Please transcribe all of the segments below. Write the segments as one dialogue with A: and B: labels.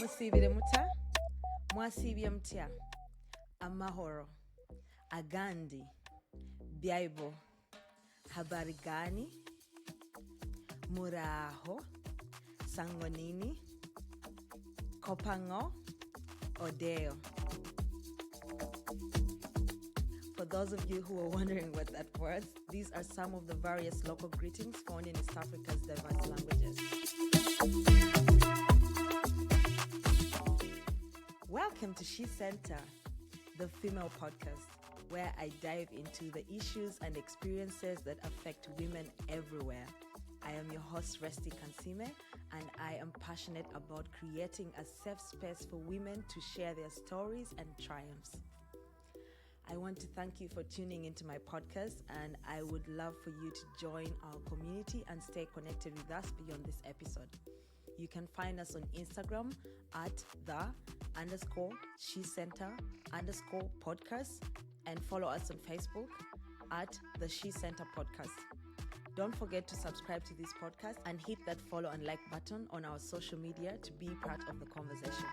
A: Musibire muta, mwasibye mutya, amahoro, agandi, byaibo, habari gani, muraho, sangonini, kopango, odeo. For those of you who are wondering what that was, these are some of the various local greetings found in East Africa's diverse languages. Welcome to SheCentre, the female podcast, where I dive into the issues and experiences that affect women everywhere. I am your host, Resti Kansime, and I am passionate about creating a safe space for women to share their stories and triumphs. I want to thank you for tuning into my podcast, and I would love for you to join our community and stay connected with us beyond this episode. You can find us on Instagram at _SheCentre_podcast and follow us on Facebook at the SheCentre Podcast. Don't forget to subscribe to this podcast and hit that follow and like button on our social media to be part of the conversation.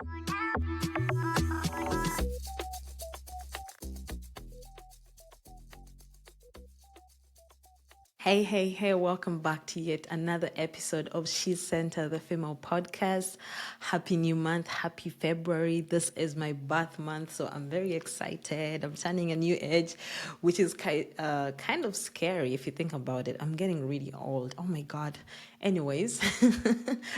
A: Hey, welcome back to yet another episode of SheCentre, the female podcast. Happy new month, happy February. This is my birth month, so I'm very excited. I'm turning a new age, which is kind of scary if you think about it. I'm getting really old. Oh my God. Anyways,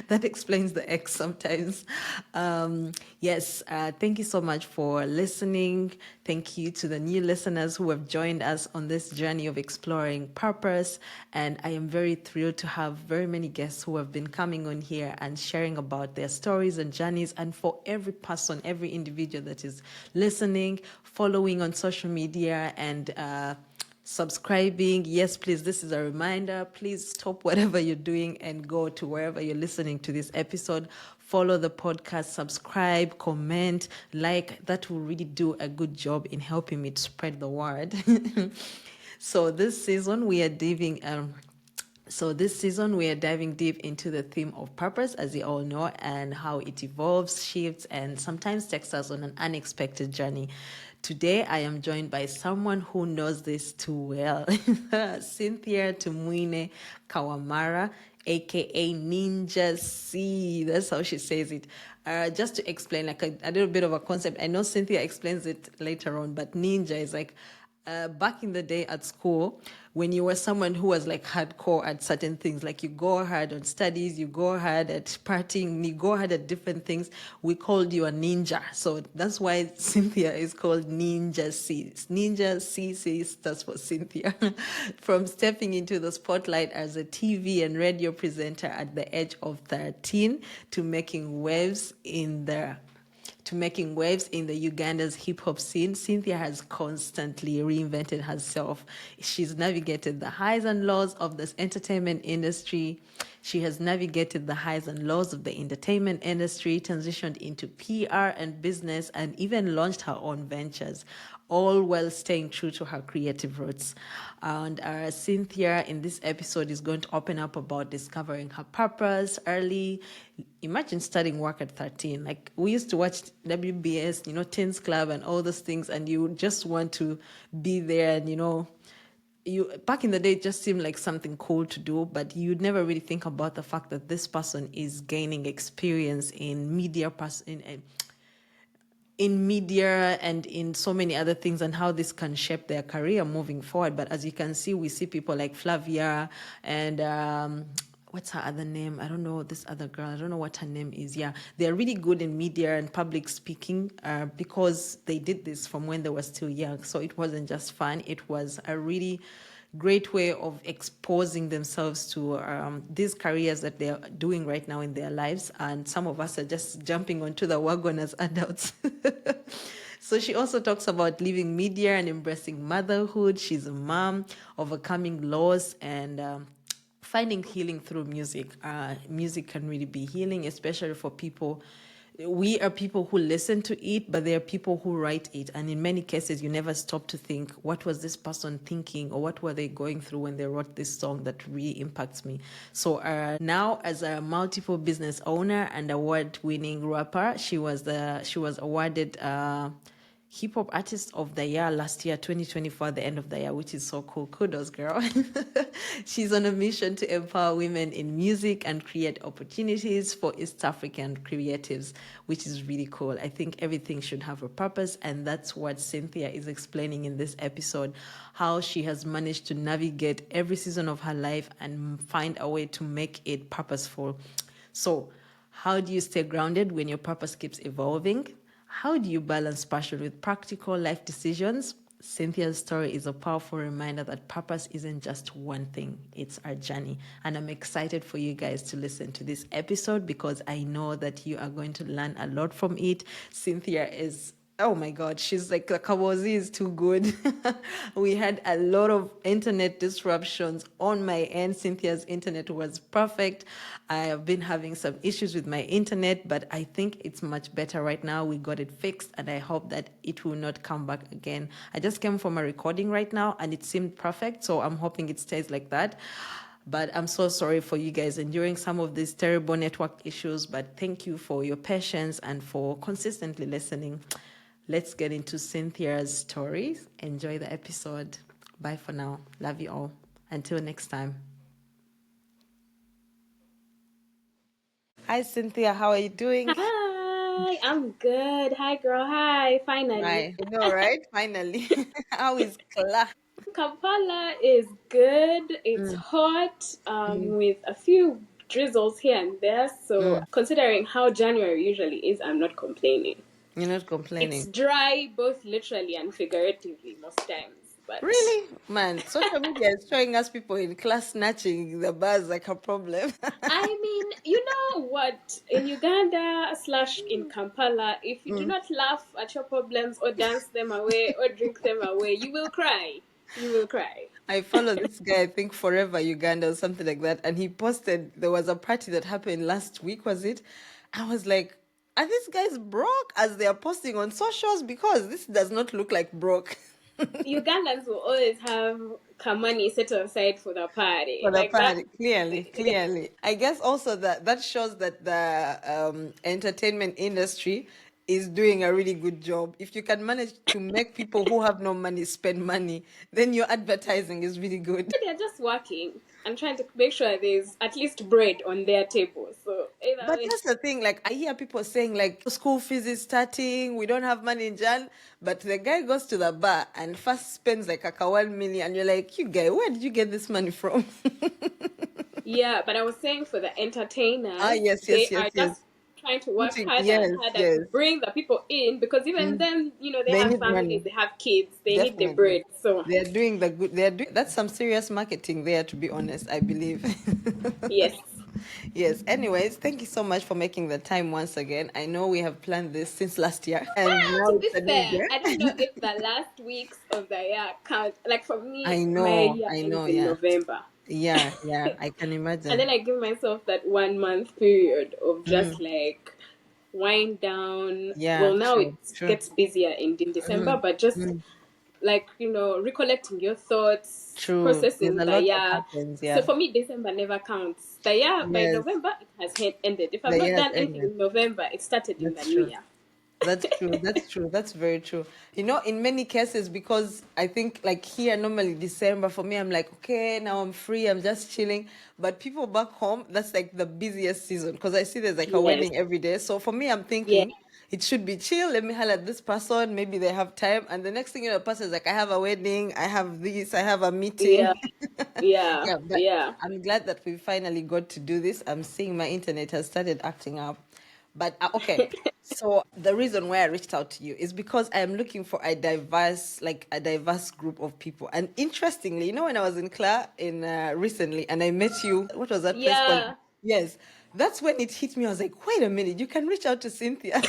A: that explains the X sometimes. Thank you so much for listening. Thank you to the new listeners who have joined us on this journey of exploring purpose. And I am very thrilled to have very many guests who have been coming on here and sharing about their stories and journeys. And for every person, every individual that is listening, following on social media and subscribing. Yes, please, this is a reminder. Please stop whatever you're doing and go to wherever you're listening to this episode. Follow the podcast, subscribe, comment, like. That will really do a good job in helping me to spread the word. So this season we are diving deep into the theme of purpose, as you all know, and how it evolves, shifts, and sometimes takes us on an unexpected journey. Today, I am joined by someone who knows this too well, Cynthia Tumwine Kawamara, aka Ninja C. That's how she says it. Just to explain, like a little bit of a concept. I know Cynthia explains it later on, but ninja is like back in the day at school, when you were someone who was like hardcore at certain things, like you go hard on studies, you go hard at partying, you go hard at different things, we called you a ninja. So that's why Cynthia is called Ninja C. Ninja C stands for Cynthia. From stepping into the spotlight as a TV and radio presenter at the age of 13 to making waves in the Uganda's hip-hop scene, Cynthia has constantly reinvented herself. She's navigated the highs and lows of this entertainment industry. She has navigated the highs and lows of the entertainment industry, transitioned into PR and business, and even launched her own ventures, all while staying true to her creative roots. And Cynthia, in this episode, is going to open up about discovering her purpose early. Imagine starting work at 13. Like, we used to watch WBS, Teens Club and all those things, and you just want to be there. And, back in the day, it just seemed like something cool to do, but you'd never really think about the fact that this person is gaining experience in media, in media and in so many other things, and how this can shape their career moving forward. But as you can see, we see people like Flavia and what's her other name? I don't know, this other girl. I don't know what her name is. Yeah, they're really good in media and public speaking because they did this from when they were still young. So it wasn't just fun. It was a really great way of exposing themselves to these careers that they're doing right now in their lives. And some of us are just jumping onto the wagon as adults. So she also talks about leaving media and embracing motherhood. She's a mom, overcoming loss, and finding healing through music. Music can really be healing, especially for people we are people who listen to it, but there are people who write it. And in many cases, you never stop to think, what was this person thinking, or what were they going through when they wrote this song that really impacts me? So now, as a multiple business owner and award-winning rapper, she was awarded Hip Hop Artist of the Year last year, 2024, the end of the year, which is so cool. Kudos, girl. She's on a mission to empower women in music and create opportunities for East African creatives, which is really cool. I think everything should have a purpose, and that's what Cynthia is explaining in this episode, how she has managed to navigate every season of her life and find a way to make it purposeful. So, how do you stay grounded when your purpose keeps evolving? How do you balance passion with practical life decisions? Cynthia's story is a powerful reminder that purpose isn't just one thing, it's our journey. And I'm excited for you guys to listen to this episode because I know that you are going to learn a lot from it. Cynthia is, oh my God, she's like, the Kawazi is too good. We had a lot of internet disruptions on my end. Cynthia's internet was perfect. I have been having some issues with my internet, but I think it's much better right now. We got it fixed, and I hope that it will not come back again. I just came from a recording right now, and it seemed perfect, so I'm hoping it stays like that. But I'm so sorry for you guys enduring some of these terrible network issues, but thank you for your patience and for consistently listening. Let's get into Cynthia's stories. Enjoy the episode. Bye for now. Love you all. Until next time. Hi, Cynthia. How are you doing?
B: Hi, I'm good. Hi, girl. Hi, finally.
A: Hi. I know, right? Finally. How is Kla?
B: Kampala is good. It's hot, with a few drizzles here and there. So, considering how January usually is, I'm not complaining.
A: You're not
B: It's
A: complaining.
B: dry, both literally and figuratively, most times. But
A: Really? Man, social media is showing us people in class snatching the bars like a problem.
B: I mean, you know what? In Uganda slash in Kampala, if you do not laugh at your problems or dance them away or drink them away, you will cry. You will cry.
A: I follow this guy, I think Forever Uganda or something like that, and he posted there was a party that happened last week, was it? I was like, are these guys broke as they are posting on socials? Because this does not look like broke.
B: Ugandans will always have money set aside for the party.
A: For the
B: Like that.
A: party, clearly, clearly. I guess also that shows that the entertainment industry is doing a really good job. If you can manage to make people who have no money spend money, then your advertising is really good.
B: They're just working and trying to make sure there's at least bread on their table. So either
A: But
B: way.
A: that's the thing, like I hear people saying like school fees is starting, we don't have money in Jan, but the guy goes to the bar and first spends like a 1 million, and you're like, you guy, where did you get this money from?
B: Yeah, but I was saying for the
A: Ah,
B: entertainers,
A: yes,
B: they
A: yes, yes,
B: are
A: yes.
B: just trying to work harder and
A: Yes,
B: harder
A: yes.
B: to bring the people in because even them, they
A: They
B: have
A: need
B: families,
A: money.
B: they have kids, they need the
A: Definitely.
B: bread. So,
A: They're doing the good. They're doing that's some serious marketing there, to be honest, I believe.
B: yes.
A: Yes. Anyways, thank you so much for making the time once again. I know we have planned this since last year, and now
B: To be
A: it's a new
B: fair,
A: year.
B: I don't know if the last weeks of the year count. Like for me, my year
A: I
B: ends
A: know,
B: in
A: yeah.
B: November.
A: Yeah, yeah, I can
B: And then
A: imagine.
B: I give myself that 1 month period of just like wind down.
A: Yeah,
B: Well, now it
A: true, true,
B: gets busier in December, but just like recollecting your thoughts,
A: true. There's
B: processing
A: a
B: the
A: lot that
B: year.
A: happens,
B: So
A: yeah.
B: for me, December never counts. The year by
A: Yes,
B: November it has ended. If I've
A: the
B: not
A: year's
B: done anything
A: ended.
B: in November, it started in the
A: That's
B: new
A: true.
B: year.
A: That's true. That's true. That's very true. In many cases, because I think like here, normally December, for me, I'm like, okay, now I'm free, I'm just chilling. But people back home, that's like the busiest season because I see there's like a
B: Yes.
A: wedding every day. So for me, I'm
B: Yeah.
A: thinking it should be chill. Let me highlight this person. Maybe they have time. And the next thing you know, the person is like, I have a wedding, I have this, I have a
B: Yeah.
A: meeting.
B: Yeah.
A: Yeah, but
B: Yeah.
A: I'm glad that we finally got to do this. I'm seeing my internet has started acting up. But okay, so the reason why I reached out to you is because I am looking for a diverse group of people. And interestingly, when I was in Clare in recently, and I met you, what was that place called?
B: Yeah.
A: Yes, that's when it hit me. I was like, wait a minute, you can reach out to Cynthia.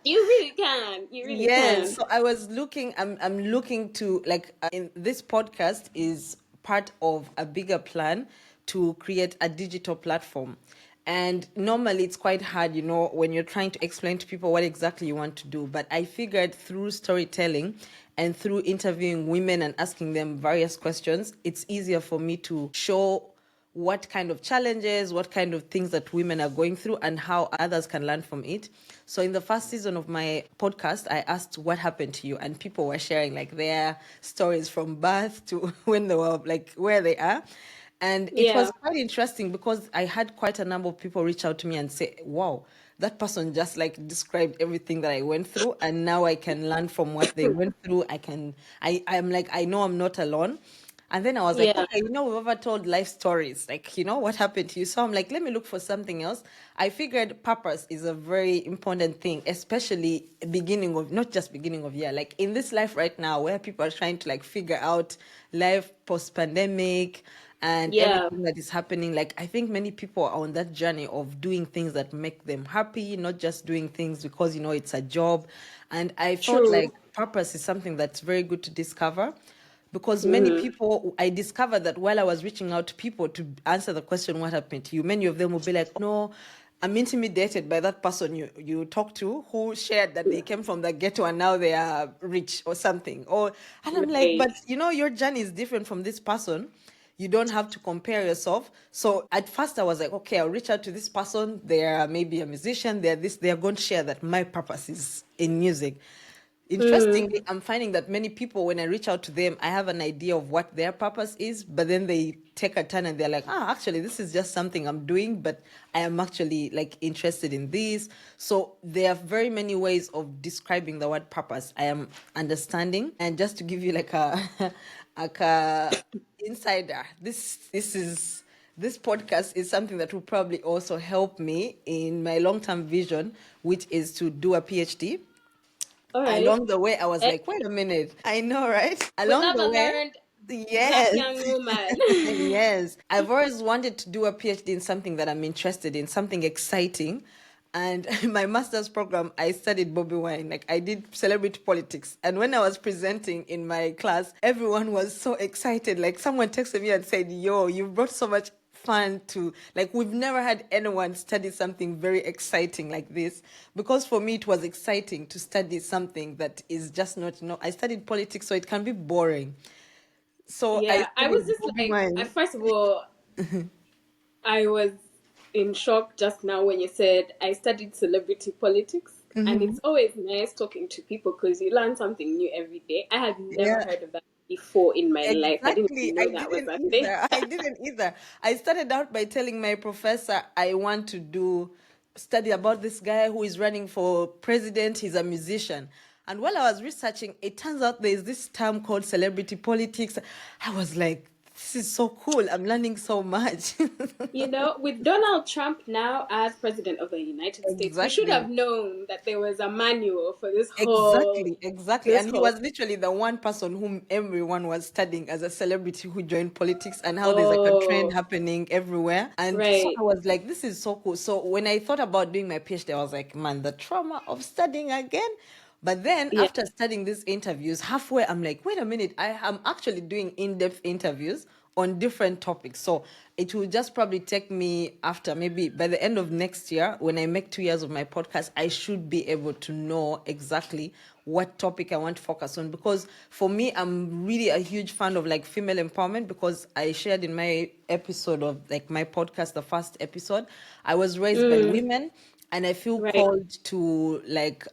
B: You really can. You really
A: Yes,
B: can.
A: so I was looking. I'm looking to like in this podcast is part of a bigger plan to create a digital platform, And normally it's quite hard, when you're trying to explain to people what exactly you want to do. But I figured through storytelling and through interviewing women and asking them various questions, it's easier for me to show what kind of challenges, what kind of things that women are going through and how others can learn from it. So in the first season of my podcast, I asked what happened to you, and people were sharing like their stories from birth to when they were like where they are. And it was
B: Yeah.
A: quite interesting because I had quite a number of people reach out to me and say, wow, that person just like described everything that I went through. And now I can learn from what they went through. I'm like, I know I'm not alone. And then I was like,
B: Yeah.
A: okay, we've ever told life stories, like, what happened to you? So I'm like, let me look for something else. I figured purpose is a very important thing, especially not just beginning of year, like in this life right now where people are trying to like figure out life post pandemic and
B: Yeah.
A: everything that is happening. Like, I think many people are on that journey of doing things that make them happy, not just doing things because, it's a job. And I felt
B: True.
A: like purpose is something that's very good to discover because many
B: Mm-hmm.
A: people, I discovered that while I was reaching out to people to answer the question, what happened to you? Many of them will be like, no, I'm intimidated by that person you talk to who shared that they came from the ghetto and now they are rich or something. And I'm like,
B: Right.
A: but your journey is different from this person. You don't have to compare yourself. So at first I was like, okay, I'll reach out to this person. They're maybe a musician. They're going to share that my purpose is in music.
B: Mm.
A: Interestingly, I'm finding that many people, when I reach out to them, I have an idea of what their purpose is, but then they take a turn and they're like, actually, this is just something I'm doing, but I am actually like interested in this. So there are very many ways of describing the word purpose I am understanding. And just to give you like a, like a insider, this podcast is something that will probably also help me in my long-term vision, which is to do a PhD.
B: All right.
A: Along the way, I was
B: Eh,
A: like, wait a minute. I know, right?
B: we
A: Along
B: love
A: the
B: a
A: way,
B: learned black
A: yes.
B: young woman.
A: Yes. I've always wanted to do a PhD in something that I'm interested in, something exciting. And in my master's program, I studied Bobby Wine. Like I did celebrity politics. And when I was presenting in my class, everyone was so excited. Like someone texted me and said, yo, you brought so much fun to, like, we've never had anyone study something very exciting like this. Because for me, it was exciting to study something that is just not, I studied politics, so it can be boring. So I
B: Yeah, I was
A: studied
B: just
A: Bobby
B: like,
A: Wine.
B: first of all, I was in shock just now when you said I studied celebrity politics. And it's always nice talking to people because you learn something new every day. I had never
A: Yeah.
B: heard of that before in my life. I didn't
A: Exactly.
B: even
A: I
B: know that was
A: didn't
B: a thing.
A: either. I didn't either. I started out by telling my professor I want to do study about this guy who is running for president. He's a musician. And while I was researching, it turns out there's this term called celebrity politics. I was like, this is so cool. I'm learning so much.
B: With Donald Trump now as president of the United States, we should
A: Exactly.
B: have known that there was a manual for this whole
A: Exactly, exactly.
B: this
A: And he
B: whole
A: was literally the one person whom everyone was studying as a celebrity who joined politics and how there's like a trend
B: oh
A: happening everywhere. And so
B: right.
A: I was like, this is so cool. So when I thought about doing my PhD, I was like, man, the trauma of studying again. But then
B: Yeah.
A: after studying these interviews, halfway, I'm like, wait a minute, I am actually doing in-depth interviews on different topics. So it will just probably take me after maybe by the end of next year, when I make 2 years of my podcast, I should be able to know exactly what topic I want to focus on. Because for me, I'm really a huge fan of like female empowerment because I shared in my episode of like my podcast, the first episode, I was raised by
B: Mm,
A: women and I feel
B: right.
A: called to like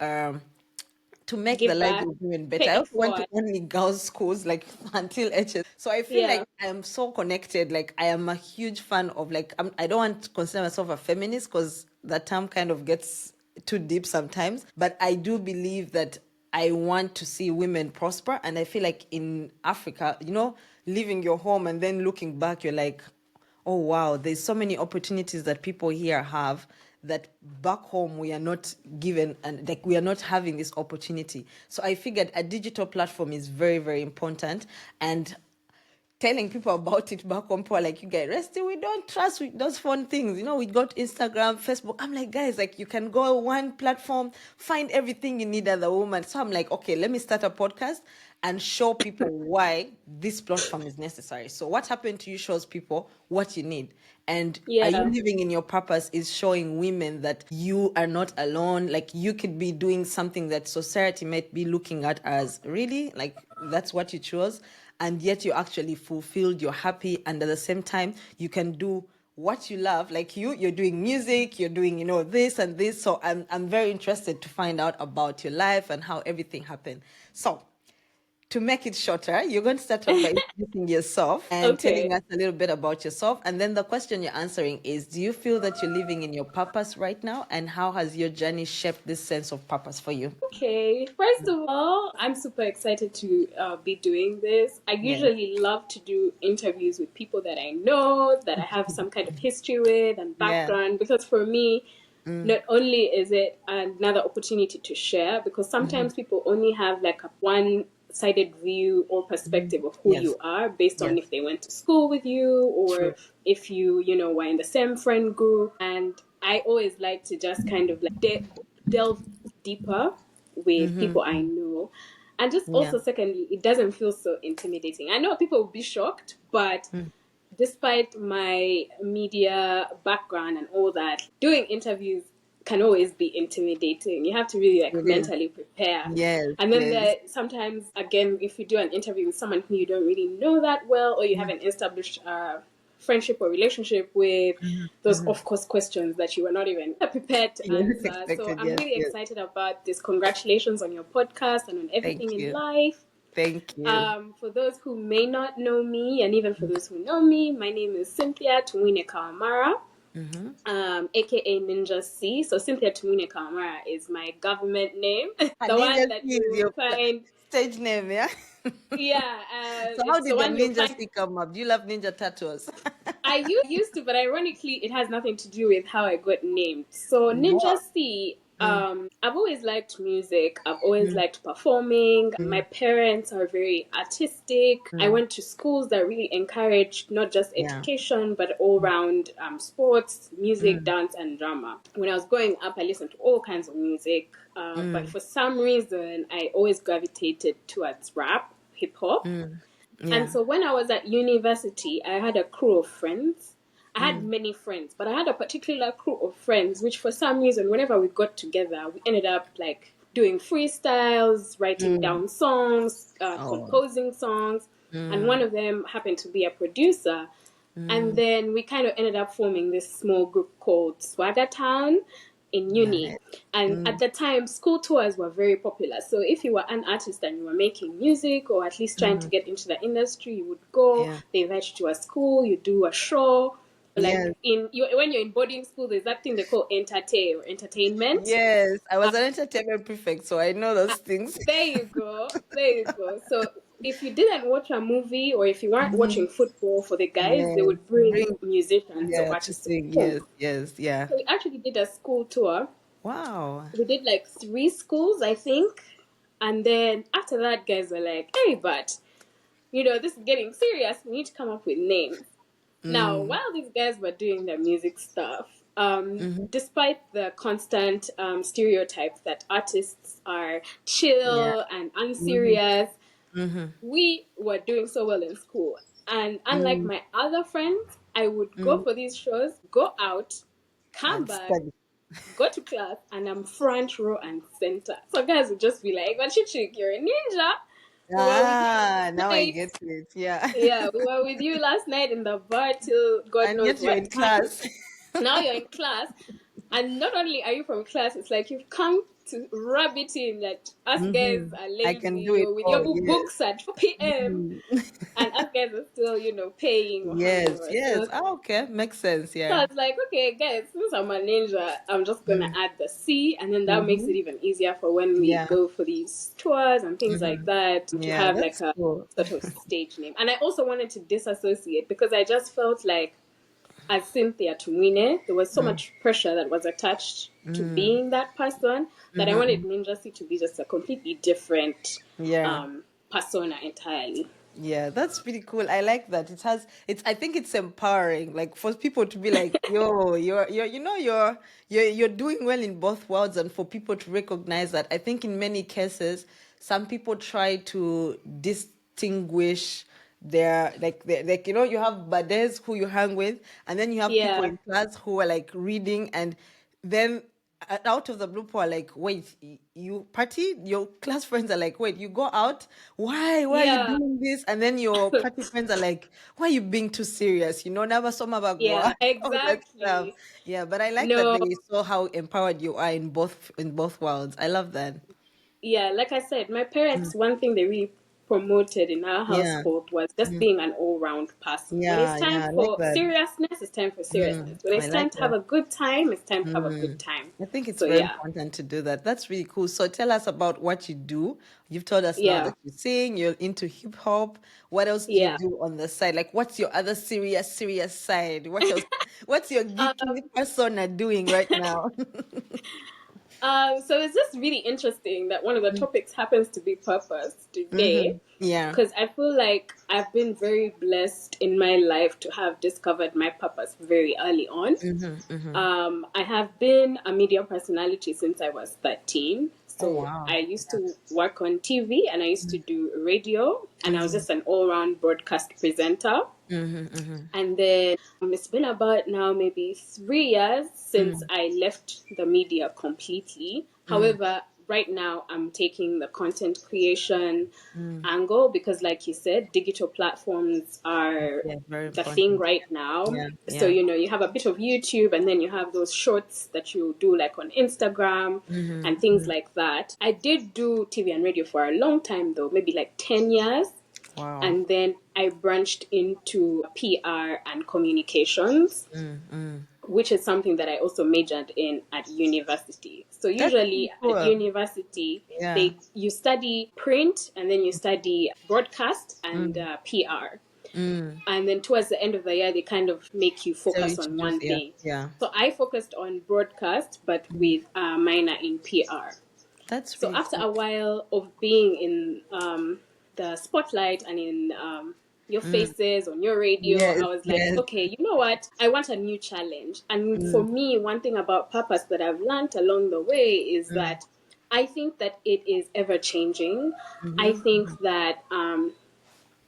A: to make the
B: Give
A: lives
B: back.
A: of women better.
B: Pay
A: I
B: it
A: also went to
B: forward.
A: only girls' schools, like until HS. So I feel
B: Yeah.
A: like I am so connected. Like I am a huge fan of like I don't want to consider myself a feminist because that term kind of gets too deep sometimes. But I do believe that I want to see women prosper, and I feel like in Africa, leaving your home and then looking back, you're like, oh wow, there's so many opportunities that people here have that back home we are not given, and like we are not having this opportunity. So I figured a digital platform is very, very important. And telling people about it back home, people are like, you guys, Resty, we don't trust those phone things. We got Instagram, Facebook. I'm like, guys, like you can go one platform, find everything you need as a woman. So I'm like, okay, let me start a podcast and show people why this platform is necessary. So what happened to you shows people what you need. And are you
B: Yeah.
A: living in your purpose is showing women that you are not alone. Like you could be doing something that society might be looking at as really like that's what you chose. And yet you're actually fulfilled, you're happy. And at the same time, you can do what you love. Like you're doing music, you're doing, this and this. So I'm very interested to find out about your life and how everything happened. So to make it shorter, you're going to start off by introducing yourself and telling
B: Okay.
A: us a little bit about yourself. And then the question you're answering is, do you feel that you're living in your purpose right now? And how has your journey shaped this sense of purpose for you?
B: Okay. First of all, I'm super excited to be doing this. I
A: Yeah.
B: usually love to do interviews with people that I know, that I have some kind of history with and
A: Yeah.
B: background, because for me, not only is it another opportunity to share, because sometimes people only have like a one sided view or perspective of who
A: Yes.
B: you are based on
A: Yes.
B: if they went to school with you or
A: True.
B: if you were in the same friend group. And I always like to just kind of like delve deeper with people I know. And just
A: Yeah.
B: also, secondly, it doesn't feel so intimidating. I know people will be shocked, but despite my media background and all that, doing interviews can always be intimidating. You have to really like
A: It is.
B: mentally prepare.
A: Yes.
B: And then
A: Yes.
B: sometimes, again, if you do an interview with someone who you don't really know that well, or you haven't established friendship or relationship with, those of course questions that you were not even prepared to
A: Yes.
B: answer. So
A: Expected.
B: I'm
A: Yes.
B: really
A: Yes.
B: excited about this. Congratulations on your podcast and on everything
A: Thank
B: in
A: you.
B: life.
A: Thank you.
B: For those who may not know me, and even for those who know me, my name is Cynthia Tumwine Kawamara, aka Ninja C. So Cynthia Tumwine Kawamara is my government name, the
A: Ninja
B: one that
A: C
B: you
A: is
B: will
A: your
B: find.
A: stage name, yeah?
B: Yeah,
A: So how
B: it's the
A: did the
B: one you'll
A: Ninja
B: find.
A: C come up? Do you love Ninja tattoos?
B: I used to, but ironically, it has nothing to do with how I got named. So Ninja
A: What?
B: C, I've always liked music. I've always liked performing. My parents are very artistic. I went to schools that really encouraged not just
A: Yeah.
B: education, but all round sports, music, dance, and drama. When I was growing up, I listened to all kinds of music. But for some reason, I always gravitated towards rap, hip hop. And
A: Yeah.
B: so when I was at university, I had a crew of friends. I had many friends, but I had a particular crew of friends, which for some reason, whenever we got together, we ended up like doing freestyles, writing down songs,
A: Oh.
B: composing songs. And one of them happened to be a producer. And then we kind of ended up forming this small group called Swagger Town in uni.
A: Nice.
B: And at the time, school tours were very popular. So if you were an artist and you were making music or at least trying to get into the industry, you would go,
A: Yeah.
B: they invite you to a school, you do a show.
A: Yes.
B: Like when you're in boarding school, there's that thing they call entertain or entertainment.
A: Yes. I was an entertainment prefect, so I know those things.
B: There you go. There you go. So if you didn't watch a movie or if you weren't watching football for the guys, they
A: Yes.
B: would bring
A: Bring,
B: musicians or
A: yeah, to
B: artists to
A: sing.
B: perform.
A: Yes. Yes. Yeah.
B: So we actually did a school tour.
A: Wow.
B: We did like 3 schools, I think. And then after that, guys were like, hey, but, this is getting serious. We need to come up with names. Now, while these guys were doing their music stuff, despite the constant stereotype that artists are
A: Yeah.
B: chill and
A: Mm-hmm.
B: unserious,
A: Mm-hmm.
B: we were doing so well in school. And unlike my other friends, I would go for these shows, go out, come
A: And
B: back,
A: study.
B: go to class, and I'm front row and center. So guys would just be like, "But chick, you're a ninja. We were with you
A: Ah,
B: last
A: now I
B: night.
A: get it. Yeah.
B: Yeah, we were with you last night in the bar till God
A: And
B: knows
A: yet you're
B: what
A: in
B: time.
A: class.
B: Now you're in class, and not only are you from class, it's like you've come to rub it in that us guys are
A: I can do
B: lazy.
A: it
B: You're with
A: all.
B: your
A: Yes.
B: books at 4 p.m. and us guys are still, paying or
A: Yes.
B: hungover.
A: Yes.
B: So
A: Oh, okay. Makes sense.
B: so
A: Yeah.
B: I was like, okay, guys, since I'm a ninja, I'm just gonna add the C, and then that makes
A: Mm-hmm.
B: it even easier for when we
A: Yeah.
B: go for these tours and things like that to
A: Yeah.
B: have like
A: That's
B: a
A: cool.
B: sort of stage name. And I also wanted to disassociate because I just felt like, as Cynthia Tumwine, there was so much pressure that was attached to being that person that I wanted Ninja C to be just a completely different
A: Yeah.
B: um, persona entirely.
A: Yeah, that's pretty cool. I like that. I think it's empowering, like for people to be like, yo, you're doing well in both worlds, and for people to recognize that. I think in many cases, some people try to distinguish their like you have buddies who you hang with, and then you have people
B: Yeah.
A: in class who are like reading, and then out of the blue people are like, wait, you party, your class friends are like, wait, you go out, why are you
B: Yeah.
A: doing this? And then your party friends are like, why are you being too serious, never saw
B: Yeah,
A: mabagwa, all that stuff.
B: exactly.
A: Yeah, but I like that
B: No,
A: they saw how empowered you are in both worlds. I love that.
B: yeah, like I said, my parents, one thing they really promoted in our
A: Yeah.
B: household was just being an all-round person. When it's
A: Yeah,
B: time
A: yeah, I like
B: for
A: that.
B: seriousness, it's time for seriousness. When
A: I
B: it's time
A: like
B: to have
A: that.
B: a good time, it's time to have a good time.
A: I think it's
B: So
A: very
B: yeah,
A: important to do that. That's really cool. So tell us about what you do. You've told us now
B: yeah,
A: that you sing, you're into hip hop. What else do you
B: yeah.
A: do on the side? Like, what's your other serious side? What else? What's your geeky persona doing right now?
B: So it's just really interesting that one of the topics happens to be purpose today,
A: Yeah.
B: because I feel like I've been very blessed in my life to have discovered my purpose very early on. I have been a media personality since I was 13.
A: Oh,
B: So
A: wow.
B: I used to work on TV and I used to do radio, and I was just an all round broadcast presenter. And then it's been about now maybe 3 years since I left the media completely. However, right now I'm taking the content creation angle because, like you said, digital platforms are
A: Yeah, very
B: the thing
A: important.
B: right now.
A: Yeah,
B: So,
A: yeah.
B: you have a bit of YouTube and then you have those shorts that you do like on Instagram and things like that. I did do TV and radio for a long time though, maybe like 10 years.
A: Wow.
B: And then I branched into PR and communications, which is something that I also majored in at university. So
A: That's really
B: usually at
A: cool.
B: university,
A: Yeah.
B: you study print and then you study broadcast and PR. And then towards the end of the year, they kind of make you
A: So
B: focus
A: you
B: on
A: choose,
B: one
A: yeah,
B: thing.
A: yeah.
B: So I focused on broadcast, but with a minor in PR.
A: That's
B: So
A: really
B: after
A: cool.
B: a while of being in the spotlight and in your faces on your radio,
A: Yes,
B: I was like,
A: yes.
B: okay, you know what? I want a new challenge. And for me, one thing about purpose that I've learned along the way is that I think that it is ever changing. I think that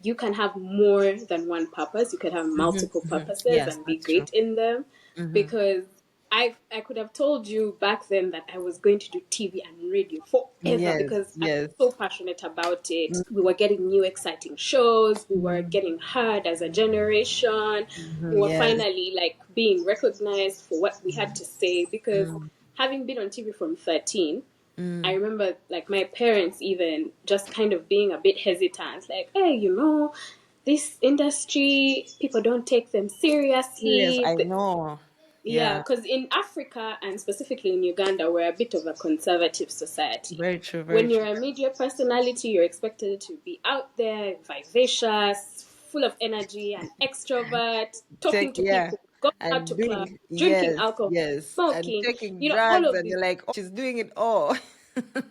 B: you can have more than one purpose. You could have multiple purposes
A: Yes,
B: and be
A: that's true.
B: great in them, because I could have told you back then that I was going to do TV and radio forever
A: Yes,
B: because I'm
A: yes.
B: so passionate about it. We were getting new exciting shows. We were getting heard as a generation. We were
A: Yes.
B: finally like being recognized for what we had to say, because having been on TV from 13, I remember like my parents even just kind of being a bit hesitant, like, hey, this industry, people don't take them
A: Serious,
B: seriously.
A: I know.
B: Yeah,
A: Yeah,
B: because in Africa and specifically in Uganda, we're a bit of a conservative society.
A: very true, very
B: When you're
A: true.
B: a media personality, you're expected to be out there, vivacious, full of energy, and extrovert, talking
A: Take,
B: to
A: yeah.
B: people, going out
A: And
B: to clubs,
A: doing,
B: drinking
A: yes,
B: alcohol,
A: yes. And
B: smoking,
A: taking
B: all
A: drugs,
B: of
A: and
B: these.
A: you're like, oh, she's doing it all.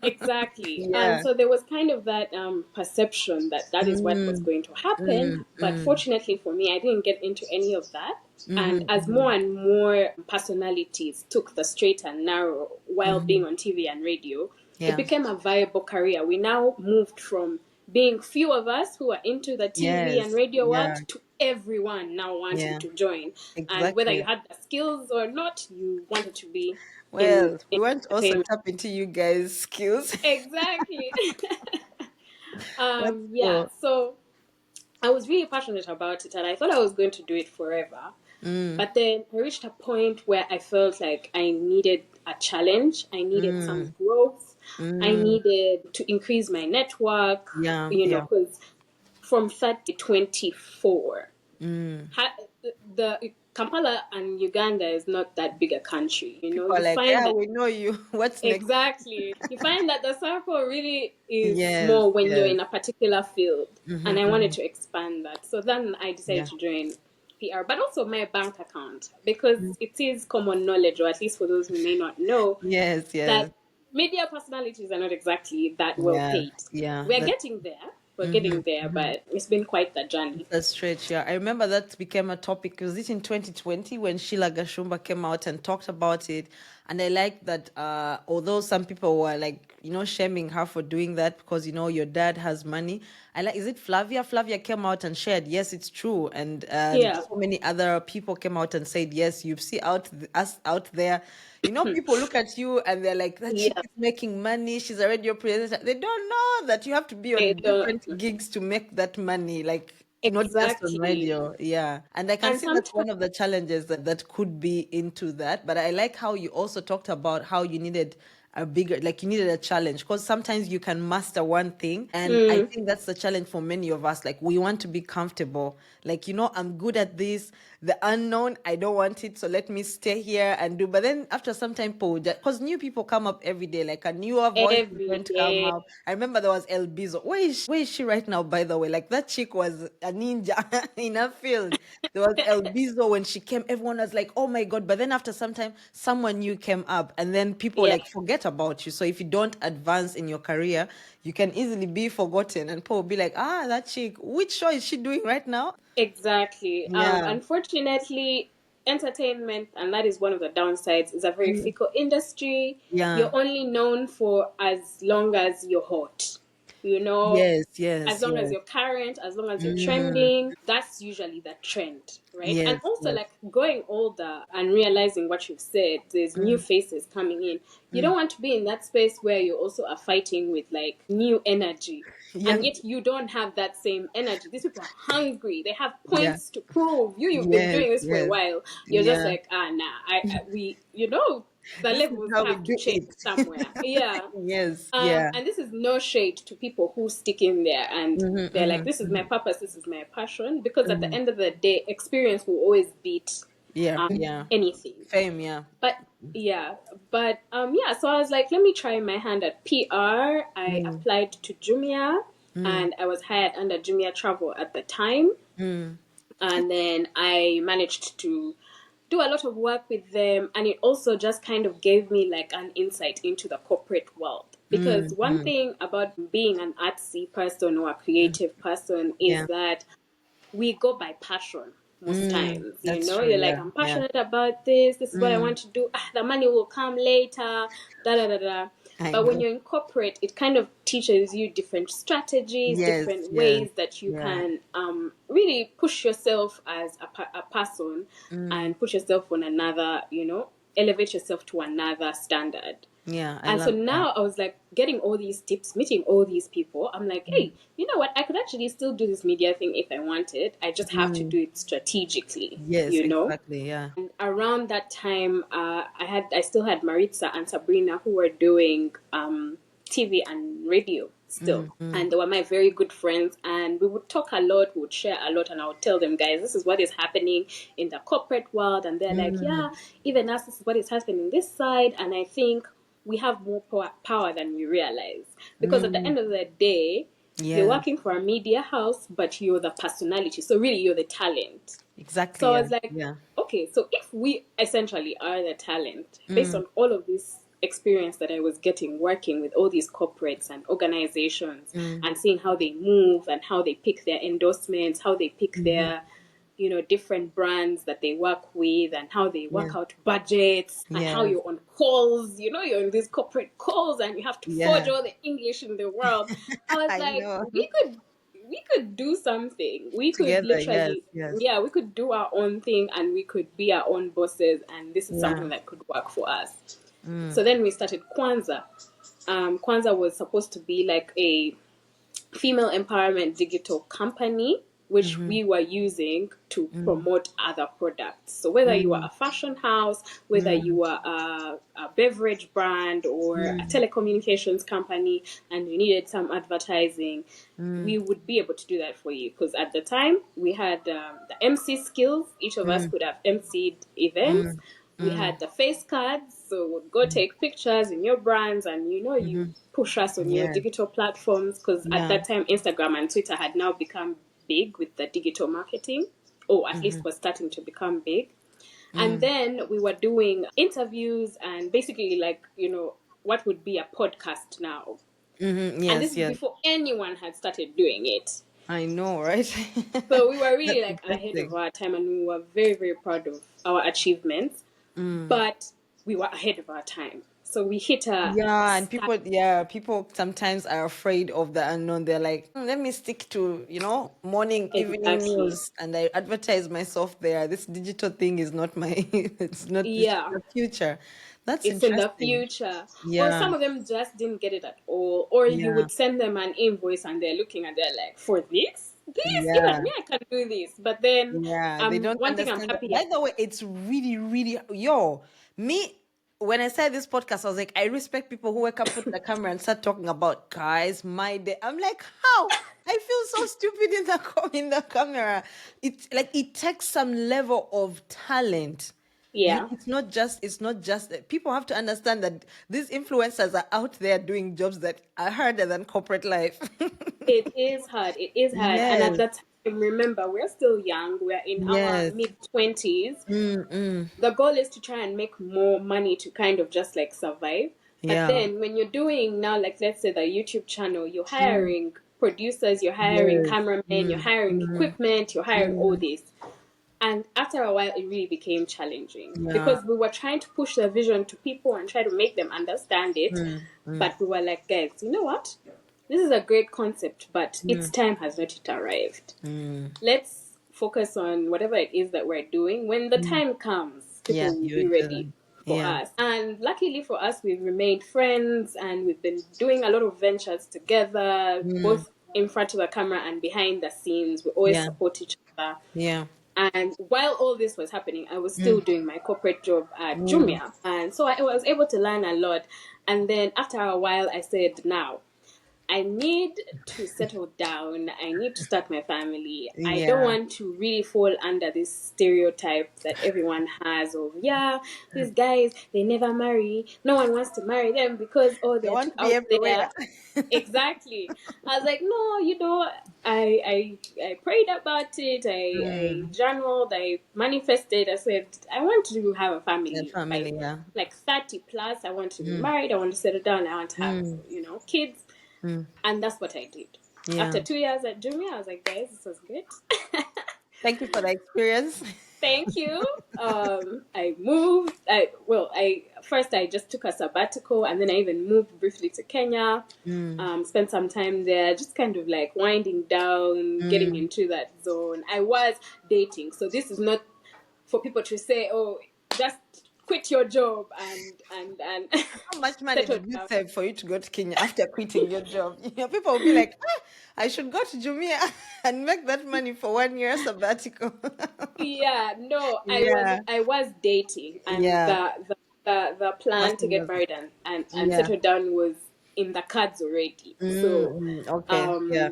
B: Exactly. And
A: Yeah.
B: so there was kind of that perception that that is what was going to happen. But fortunately for me, I didn't get into any of that. And as more and more personalities took the straight and narrow while being on TV and radio, it
A: Yeah.
B: became a viable career. We now moved from being few of us who are into the TV and
A: Yes.
B: radio world
A: Yeah.
B: to everyone now wanting
A: Yeah.
B: to join. And whether you
A: Exactly.
B: had the skills or not, you wanted to be in
A: Well, we want to also
B: entertainment.
A: tap into you guys' skills.
B: Exactly.
A: That's
B: Yeah,
A: cool.
B: so I was really passionate about it and I thought I was going to do it forever. But then I reached a point where I felt like I needed a challenge, I needed some growth, I needed to increase my network,
A: Yeah, yeah.
B: because from 30 to 24, the Kampala and Uganda is not that big a country.
A: People are
B: You
A: like,
B: find
A: yeah,
B: that.
A: we know you. What's next?
B: Exactly. You find that the circle really is
A: Yes,
B: small when you're
A: yes.
B: in a particular field. And I wanted to expand that. So then I decided
A: Yeah.
B: to join PR, but also my bank account, because it is common knowledge, or at least for those who may not know,
A: Yes, yes.
B: that media personalities are not exactly that well
A: Yeah,
B: paid.
A: yeah.
B: We're getting there. We're getting there, but it's been quite the journey.
A: That's stretch, yeah. I remember that became a topic. Was it in 2020 when Sheila Gashumba came out and talked about it? And I like that, although some people were like, shaming her for doing that because, your dad has money. I like, is it Flavia? Flavia came out and shared, yes, it's true. And
B: Yeah.
A: so many other people came out and said, yes, you see us out there. People look at you and they're like, that chick
B: Yeah.
A: is making money. She's a radio presenter. They don't know that you have to be
B: They
A: on
B: don't.
A: different gigs to make that money. Like, not just on
B: Exactly.
A: radio. Yeah. And I can
B: And
A: see that's
B: sometimes,
A: one of the challenges that could be into that. But I like how you also talked about how you needed a bigger, like you needed a challenge, because sometimes you can master one thing. And I think that's the challenge for many of us. Like, we want to be comfortable. Like, I'm good at this. The unknown, I don't want it. So let me stay here and do. But then after some time, because new people come up every day, like a newer voice is
B: every
A: going to come
B: day.
A: up. I remember there was El Bizo. Where is she right now, by the way? Like, that chick was a ninja in her field. There was El Bizo. When she came, everyone was like, oh my God. But then after some time, someone new came up, and then people
B: Yeah.
A: like forget about you. So if you don't advance in your career, you can easily be forgotten. And people will be like, that chick, which show is she doing right now?
B: Exactly.
A: Yeah.
B: Unfortunately, entertainment, and that is one of the downsides, is a very
A: Mm.
B: fickle industry.
A: Yeah.
B: You're only known for as long as you're hot. You know,
A: Yes,
B: as
A: yes,
B: long as
A: yes.
B: you're current, as long as you're
A: Mm.
B: trending, that's usually the trend, right? And
A: Yes,
B: also,
A: yes.
B: like going older and realizing what you've said, there's new
A: Mm.
B: faces coming in. You don't
A: Mm.
B: want to be in that space where you also are fighting with like new energy. And
A: Young.
B: yet you don't have that same energy. These people are hungry. They have
A: Yeah.
B: points to prove. You've been
A: Yes,
B: doing this for a
A: yes.
B: while. You're just
A: Yeah.
B: like, nah, the
A: This is
B: levels
A: how we
B: have to
A: do
B: change
A: it.
B: somewhere. Yeah.
A: Yes, yeah.
B: And this is no shade to people who stick in there and
A: Mm-hmm,
B: they're like,
A: mm-hmm,
B: this is my
A: mm-hmm,
B: purpose, this is my passion. Because at the
A: mm-hmm.
B: end of the day, experience will always beat
A: Yeah, yeah.
B: anything.
A: Fame, yeah.
B: But yeah, yeah, so I was like, let me try my hand at PR. I
A: Mm,
B: applied to Jumia
A: mm,
B: and I was hired under Jumia Travel at the time.
A: mm,
B: And then I managed to do a lot of work with them, and it also just kind of gave me like an insight into the corporate world. Because
A: mm,
B: one
A: mm,
B: thing about being an artsy person or a
A: mm.
B: creative person is
A: Yeah.
B: that we go by passion most
A: Mm,
B: times.
A: that's true.
B: You're like,
A: Yeah,
B: I'm
A: yeah.
B: passionate about this, this is what I
A: Mm,
B: want to do. The money will come later, da da da da.
A: I
B: But when
A: know.
B: you're in corporate, it kind of teaches you different strategies,
A: Yes,
B: different
A: yes.
B: ways that you
A: Yeah.
B: can really push yourself as a person
A: Mm,
B: and push yourself on another, elevate yourself to another standard.
A: yeah, I
B: And so
A: love that.
B: now I was like getting all these tips, meeting all these people. I'm like,
A: Mm,
B: hey, you know what? I could actually still do this media thing if I wanted. I just have to
A: mm.
B: do it strategically,
A: Yes, exactly. Yeah.
B: And around that time, I still had Maritza and Sabrina who were doing TV and radio still.
A: Mm, mm,
B: And they were my very good friends, and we would talk a lot, we would share a lot, and I would tell them, guys, this is what is happening in the corporate world. And they're like,
A: mm.
B: yeah, even us, this is what is happening this side. And I think we have more power than we realize. Because at the
A: Mm.
B: end of the day, you're
A: Yeah,
B: working for a media house, but you're the personality. So really, you're the talent. So
A: exactly.
B: I
A: Yeah,
B: was like,
A: yeah.
B: okay, so if we essentially are the talent, based
A: Mm,
B: on all of this experience that I was getting working with all these corporates and organizations
A: mm,
B: and seeing how they move and how they pick their endorsements, how they pick
A: mm-hmm.
B: their, different brands that they work with and how they
A: Yeah,
B: work out budgets and how
A: yes.
B: you're on calls, you're in these corporate calls and you have to forge
A: Yeah,
B: all the English in the world. I was
A: I
B: like,
A: know.
B: we could do something. We could
A: Together, yes,
B: literally,
A: yes.
B: yeah, we could do our own thing and we could be our own bosses, and this is
A: Yeah.
B: something that could work for us.
A: Mm,
B: So then we started Kwanzaa. Kwanzaa was supposed to be like a female empowerment digital company, which
A: mm-hmm,
B: we were using to
A: mm,
B: promote other products. So whether you are
A: mm,
B: a fashion house, whether
A: mm,
B: you are a beverage brand or a
A: mm,
B: telecommunications company and you needed some advertising,
A: mm,
B: we would be able to do that for you. Because at the time we had the MC skills. Each of us
A: mm,
B: could have MC'd events.
A: mm,
B: We
A: mm,
B: had the face cards, so we'd go
A: mm,
B: take pictures in your brands, and you
A: mm-hmm.
B: push us on your
A: Yeah,
B: digital platforms. Because at
A: yeah.
B: that time, Instagram and Twitter had now become big with the digital marketing, or at
A: Mm-hmm,
B: least was starting to become big. And
A: mm,
B: then we were doing interviews and basically like what would be a podcast now.
A: mm-hmm.
B: And this
A: Yes,
B: is
A: yes.
B: before anyone had started doing it.
A: I know, right?
B: So we were really
A: That's
B: like ahead of
A: interesting.
B: our time, and we were very, very proud of our achievements.
A: Mm,
B: But we were ahead of our time. So we hit a
A: Yeah, and people sometimes are afraid of the unknown. They're like, let me stick to, morning, evening
B: exactly.
A: news, and I advertise myself there. This digital thing is not my, it's
B: Yeah,
A: the future. That's
B: it's in the
A: interesting.
B: future. Or
A: Yeah,
B: some of them just didn't get it at all. Or you
A: yeah,
B: would send them an invoice and they're looking and they're like, for this? This?
A: yeah.
B: Even me, I can do this. But then
A: Yeah, they don't
B: one thing I'm
A: understand that.
B: happy
A: By
B: about.
A: the way, it's really, really me. When I started this podcast, I was like, I respect people who wake up, put the camera, and start talking about guys, my day. I'm like, how? I feel so stupid in in the camera. It's like it takes some level of talent.
B: Yeah.
A: It's not just people have to understand that these influencers are out there doing jobs that are harder than corporate life.
B: It is hard. It is hard. And at
A: Yes,
B: that time, remember, we're still young. We're in our
A: yes.
B: mid 20s.
A: Mm-mm.
B: The goal is to try and make more money to kind of just like survive. But
A: Yeah.
B: then when you're doing now, like let's say the YouTube channel, you're
A: Mm.
B: hiring producers, you're hiring
A: Yes.
B: cameramen, you're
A: Mm,
B: hiring
A: mm,
B: equipment, you're hiring all
A: mm,
B: this. And after a while, it really became challenging
A: yeah.
B: because we were trying to push the vision to people and try to make them understand it.
A: Mm, mm,
B: But we were like, guys, you know what? This is a great concept, but its
A: mm,
B: time has not yet arrived.
A: mm,
B: Let's focus on whatever it is that we're doing. When the
A: mm.
B: time comes,
A: Yeah,
B: people will
A: you
B: be ready
A: do.
B: for
A: Yeah.
B: us. And luckily for us, we've remained friends and we've been doing a lot of ventures together,
A: Mm,
B: both in front of the camera and behind the scenes. We always
A: yeah.
B: support each other.
A: Yeah.
B: And while all this was happening, I was still
A: Mm,
B: doing my corporate job at
A: mm,
B: Jumia. And so I was able to learn a lot. And then after a while, I said, now, I need to settle down. I need to start my family. I don't
A: yeah.
B: want to really fall under this stereotype that everyone has of, yeah, these guys, they never marry. No one wants to marry them because, oh,
A: They
B: they're
A: want
B: too
A: to be
B: out
A: everywhere.
B: there. Exactly. I was like, no, I prayed about it. I
A: Mm,
B: journaled. I manifested. I said, I want to have a
A: the
B: family by
A: family, yeah.
B: like 30 plus. I want to be
A: Mm,
B: married. I want to settle down. I want to have,
A: mm,
B: kids.
A: mm,
B: And that's what I did.
A: yeah.
B: After 2 years at Jumia, I was like, guys, this was good.
A: Thank you for the experience.
B: Thank you. I moved. I first I just took a sabbatical, and then I even moved briefly to Kenya.
A: Mm,
B: Spent some time there, just kind of like winding down, getting
A: mm.
B: into that zone. I was dating, so this is not for people to say, "Oh, just quit your job and
A: How much money
B: settle
A: did you
B: down."
A: save for you to go to Kenya after quitting your job? People will be like, I should go to Jumia and make that money for 1 year sabbatical.
B: Yeah, no,
A: Yeah,
B: I was dating, and
A: yeah.
B: the plan to
A: Nothing
B: get
A: was,
B: married and
A: yeah.
B: settle down was in the cards already. So,
A: Okay, yeah.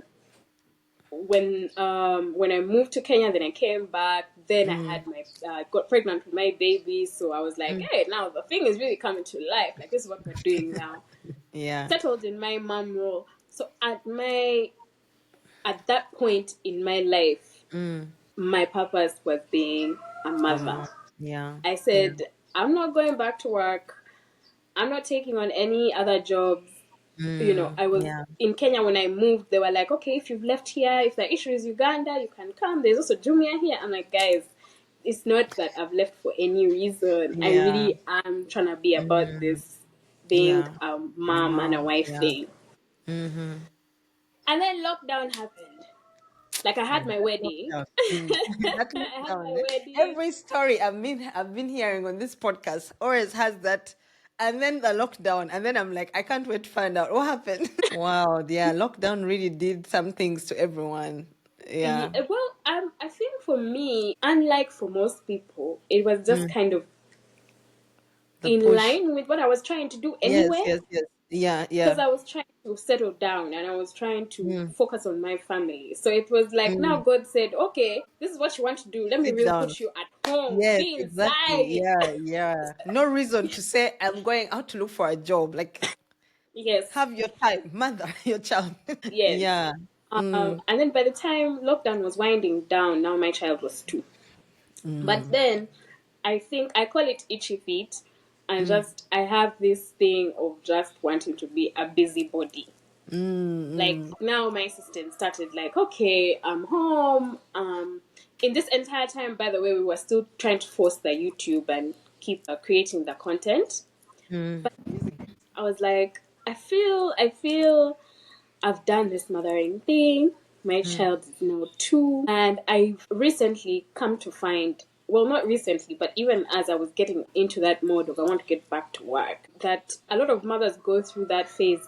B: um, when I moved to Kenya, then I came back. Then I
A: Mm,
B: had my got pregnant with my baby. So I was like,
A: mm,
B: hey, now the thing is really coming to life. Like this is what we're doing now.
A: yeah.
B: Settled in my mom role. So at that point in my life,
A: Mm,
B: my purpose was being a mother.
A: yeah,
B: I
A: yeah.
B: said, I'm not going back to work. I'm not taking on any other jobs. I was
A: Yeah.
B: in Kenya when I moved. They were like, okay, if you've left here, if the issue is Uganda, you can come. There's also Jumia here. I'm like, guys, it's not that I've left for any reason. I
A: Yeah.
B: really am trying to be about
A: Mm,
B: this being
A: yeah.
B: a mom and a
A: Mom,
B: wife
A: yeah.
B: thing.
A: Mm-hmm.
B: And then lockdown happened. Like I
A: Yeah,
B: had my
A: that
B: wedding.
A: lockdown. That
B: I had
A: lockdown.
B: my wedding.
A: Every story I've been hearing on this podcast always has that, and then the lockdown, and then I'm like, I can't wait to find out what happened. Wow, yeah, lockdown really did some things to everyone. Yeah.
B: Well, I think for me, unlike for most people, it was just
A: Mm,
B: kind of
A: the
B: in
A: push.
B: line with what I was trying to do
A: Yes,
B: anyway.
A: yes, yes. Yeah,
B: Because
A: yeah.
B: I was trying to settle down and I was trying to
A: Mm,
B: focus on my family. So it was like now
A: mm.
B: God said, okay, this is what you want to do. Let me
A: Sit
B: really
A: down.
B: put you at home.
A: Yes,
B: Be
A: exactly.
B: inside.
A: Yeah, yeah. No reason to say I'm going out to look for a job. Like,
B: Yes,
A: have your time, mother, your child.
B: yes.
A: Yeah. Mm,
B: And then by the time lockdown was winding down, now my child was 2. But
A: mm,
B: then I think I call it itchy feet, and
A: mm,
B: just I have this thing of just wanting to be a busybody. Like
A: mm,
B: now my assistant started like, okay, I'm home. In this entire time, by the way, we were still trying to force the YouTube and keep creating the content.
A: Mm.
B: But I was like, I feel I've done this mothering thing. My child is now 2. And I've recently come to find, well, not recently, but even as I was getting into that mode of I want to get back to work, that a lot of mothers go through that phase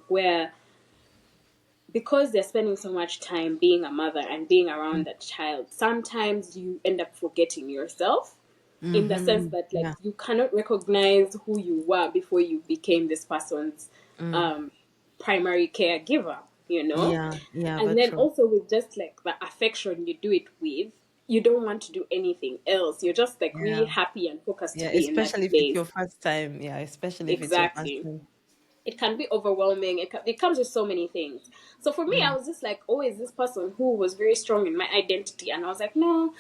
B: where, because they're spending so much time being a mother and being around that child, sometimes you end up forgetting yourself, in the sense
A: Mm-hmm.
B: that, like,
A: Yeah.
B: you cannot recognize who you were before you became this person's um, primary caregiver, you know?
A: Yeah. Yeah.
B: And
A: But
B: then
A: true.
B: also with just like the affection you do it with, you don't want to do anything else. You're just like really
A: Yeah.
B: happy and focused to
A: Yeah.
B: be in that
A: Especially if it's
B: place.
A: your first time. Yeah. Especially if it's your first
B: Exactly.
A: time.
B: It can be overwhelming. It comes with so many things. So for me, I
A: Mm.
B: was just like always this person who was very strong in my identity, and I was like, no,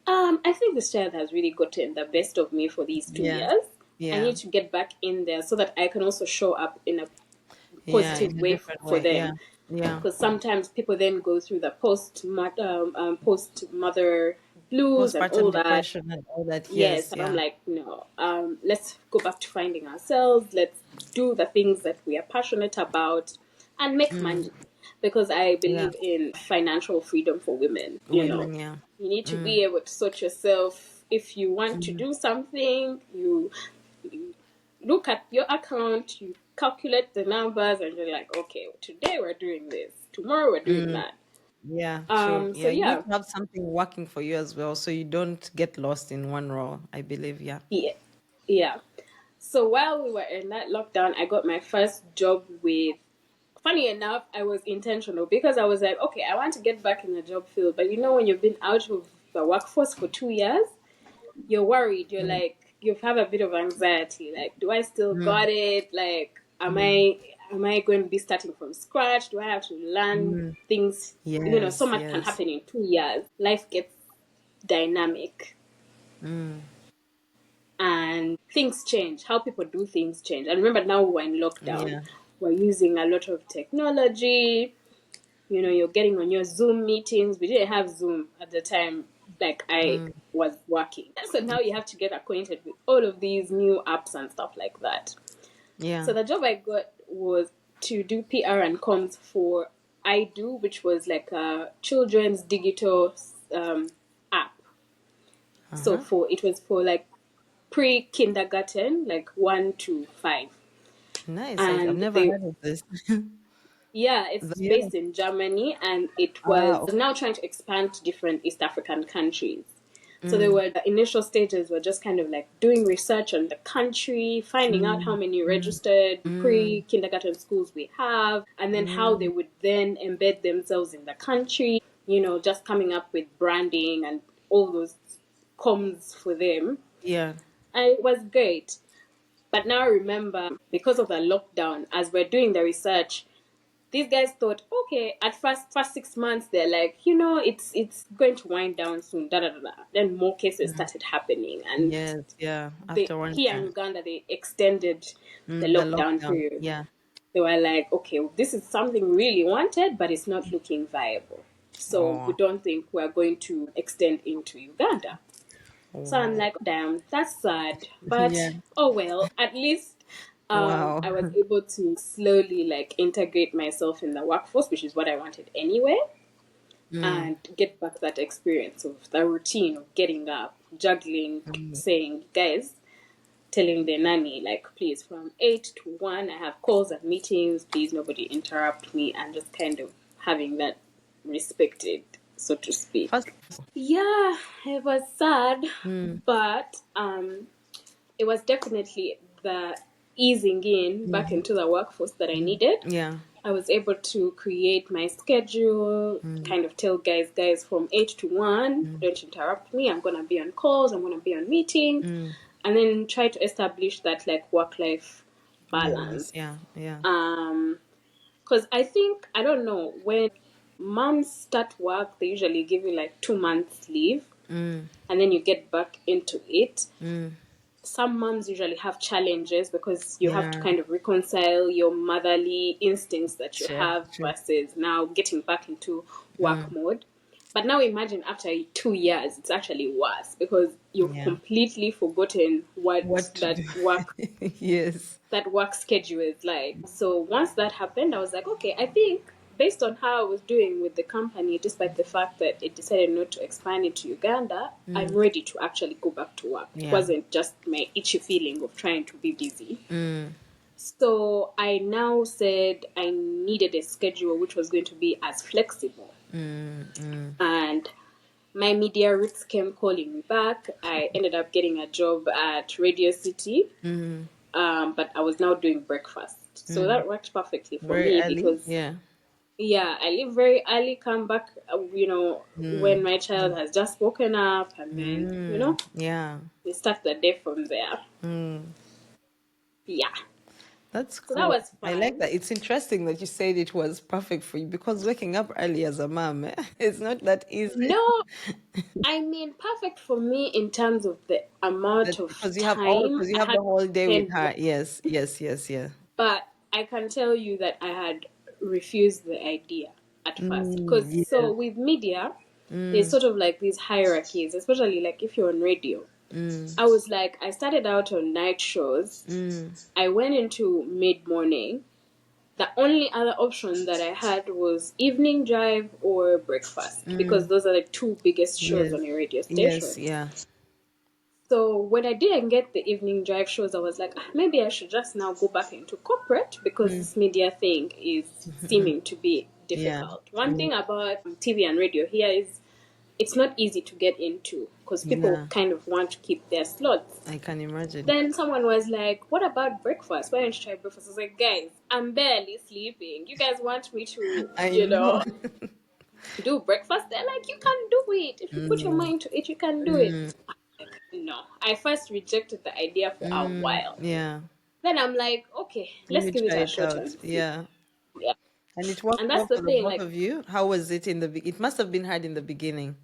B: I think this child has really gotten the best of me for these two
A: Yeah.
B: years. I
A: Yeah.
B: need to get back in there so that I can also show up in a
A: Yeah.
B: positive
A: In a
B: way
A: different
B: for
A: way. Yeah.
B: them.
A: Yeah.
B: Because sometimes people then go through the post mother blues and
A: Postpartum
B: all that.
A: depression and all that.
B: Yes,
A: Yes.
B: and I'm
A: Yeah.
B: like, no, let's go back to finding ourselves. Let's do the things that we are passionate about and make
A: Mm.
B: money. Because I
A: Yeah.
B: believe in financial freedom for women.
A: Women. Yeah.
B: You need to
A: Mm.
B: be able to sort yourself. If you want to
A: Mm.
B: do something, you look at your account, you calculate the numbers, and you're like, okay, today we're doing this, tomorrow we're doing
A: Mm.
B: that.
A: Yeah. True.
B: So
A: Yeah. You need
B: yeah,
A: to have something working for you as well, so you don't get lost in one role. I believe. Yeah.
B: yeah, yeah. So while we were in that lockdown, I got my first job with. Funny enough, I was intentional because I was like, okay, I want to get back in the job field. But when you've been out of the workforce for 2 years, you're worried. You're
A: Mm.
B: like, you have a bit of anxiety. Like, do I still
A: Mm.
B: got it? Like,
A: Mm.
B: am I going to be starting from scratch? Do I have to learn
A: Mm.
B: things? So
A: Yes.
B: much can
A: Yes.
B: happen in 2 years. Life gets dynamic
A: Mm.
B: and things change. How people do things change. And remember, now we're in lockdown.
A: Yeah.
B: We're using a lot of technology. You're getting on your Zoom meetings. We didn't have Zoom at the time, like I
A: Mm.
B: was working. So now you have to get acquainted with all of these new apps and stuff like that.
A: Yeah.
B: So the job I got was to do PR and comms for I Do, which was like a children's digital app.
A: Uh
B: So
A: huh.
B: it was for like pre-kindergarten, like 1 to 5.
A: Nice. I've
B: And
A: never
B: they
A: heard of this.
B: Yeah, it's
A: Yeah.
B: based in Germany, and it
A: Ah.
B: was
A: Okay.
B: now trying to expand to different East African countries. So
A: Mm.
B: the initial stages were just kind of like doing research on the country, finding out how
A: Mm.
B: many
A: Mm.
B: registered
A: Mm.
B: pre-kindergarten schools we have, and then how they
A: Mm.
B: would then embed themselves in the country, just coming up with branding and all those comms for them.
A: Yeah.
B: And it was great. But now I remember, because of the lockdown, as we're doing the research, these guys thought, okay, at first 6 months, they're like, it's going to wind down soon, da da da da. Then more cases
A: Mhm.
B: started happening, and
A: Yes. Yeah.
B: they
A: After one
B: here in
A: time.
B: Uganda they extended the
A: The
B: lockdown
A: lockdown.
B: period.
A: Yeah.
B: They were like, okay, well, this is something we really wanted, but it's not looking viable. So we
A: Oh.
B: don't think we're going to extend into Uganda. So I'm
A: Oh.
B: like, damn, that's sad.
A: Yeah.
B: But oh well, at least
A: Wow.
B: I was able to slowly like integrate myself in the workforce, which is what I wanted anyway,
A: Mm.
B: and get back that experience of the routine of getting up, juggling,
A: Mm.
B: saying, guys, telling the nanny, like, please, from 8 to 1, I have calls and meetings, please, nobody interrupt me, and just kind of having that respected, so to speak.
A: First.
B: Yeah, it was sad,
A: Mm.
B: but it was definitely the easing in back
A: Mhm.
B: into the workforce that I
A: Mhm.
B: needed.
A: Yeah.
B: I was able to create my schedule,
A: Mm.
B: kind of tell guys, from 8 to 1,
A: Mm.
B: don't interrupt me. I'm gonna be on calls. I'm gonna be on meetings,
A: Mm.
B: and then try to establish that like work life
A: Balance.
B: balance.
A: Yeah. Yeah.
B: Because I think I don't know, when moms start work, they usually give you like 2 months leave,
A: Mm.
B: and then you get back into it.
A: Mm.
B: Some moms usually have challenges because you have to
A: Yeah.
B: kind of reconcile your motherly instincts that you
A: Sure.
B: have
A: Sure.
B: versus now getting back into work
A: Mm.
B: mode. But now imagine after 2 years, it's actually worse because you've
A: Yeah.
B: completely forgotten what
A: What to do? Yes.
B: that work schedule is like. So once that happened, I was like, okay, I think based on how I was doing with the company, despite the fact that it decided not to expand into Uganda, I'm ready to actually go back to work. It
A: Yeah.
B: wasn't just my itchy feeling of trying to be busy. So I now said I needed a schedule which was going to be as flexible. And my media roots came calling me back. I ended up getting a job at Radio City, but I was now doing breakfast. So that worked perfectly for
A: Very
B: me
A: early.
B: because,
A: Yeah.
B: yeah, I leave very early, come back, when my child has just woken up, and then,
A: Yeah.
B: we start the day from there. Yeah.
A: That's
B: So that
A: cool.
B: was
A: I like
B: fun.
A: that. It's interesting that you said it was perfect for you because waking up early as a mom, it's not that easy.
B: No, I mean, perfect for me in terms of the amount of
A: Because
B: time
A: because you
B: I
A: have
B: had
A: the whole
B: to
A: day with
B: spend.
A: her. Yes, yes, yes, yeah.
B: But I can tell you that I had refused the idea at first. Because
A: Yes.
B: so with media, there's sort of like these hierarchies, especially like if you're on radio. I was like, I started out on night shows. I went into mid morning. The only other option that I had was evening drive or breakfast because those are the two biggest shows
A: Yes.
B: on a radio
A: Yes,
B: station.
A: yeah.
B: So when I didn't get the evening drive shows, I was like, maybe I should just now go back into corporate because this media thing is seeming to be
A: Yeah.
B: difficult. One
A: Yeah.
B: thing about TV and radio here is it's not easy to get into because people
A: Yeah.
B: kind of want to keep their slots.
A: I can imagine.
B: Then someone was like, what about breakfast? Why don't you try breakfast? I was like, guys, I'm barely sleeping. You guys want me to,
A: I know.
B: do breakfast? They're like, you can do it. If you put your mind to it, you can do it. No, I first rejected the idea for a while.
A: Yeah.
B: Then I'm like, okay,
A: Let
B: let's
A: me
B: give it
A: try
B: a
A: it
B: shot
A: out.
B: and see.
A: Yeah.
B: Yeah.
A: And it worked
B: And that's
A: well
B: the
A: for the
B: thing,
A: both
B: like,
A: of you. How was it in the it must have been hard in the beginning.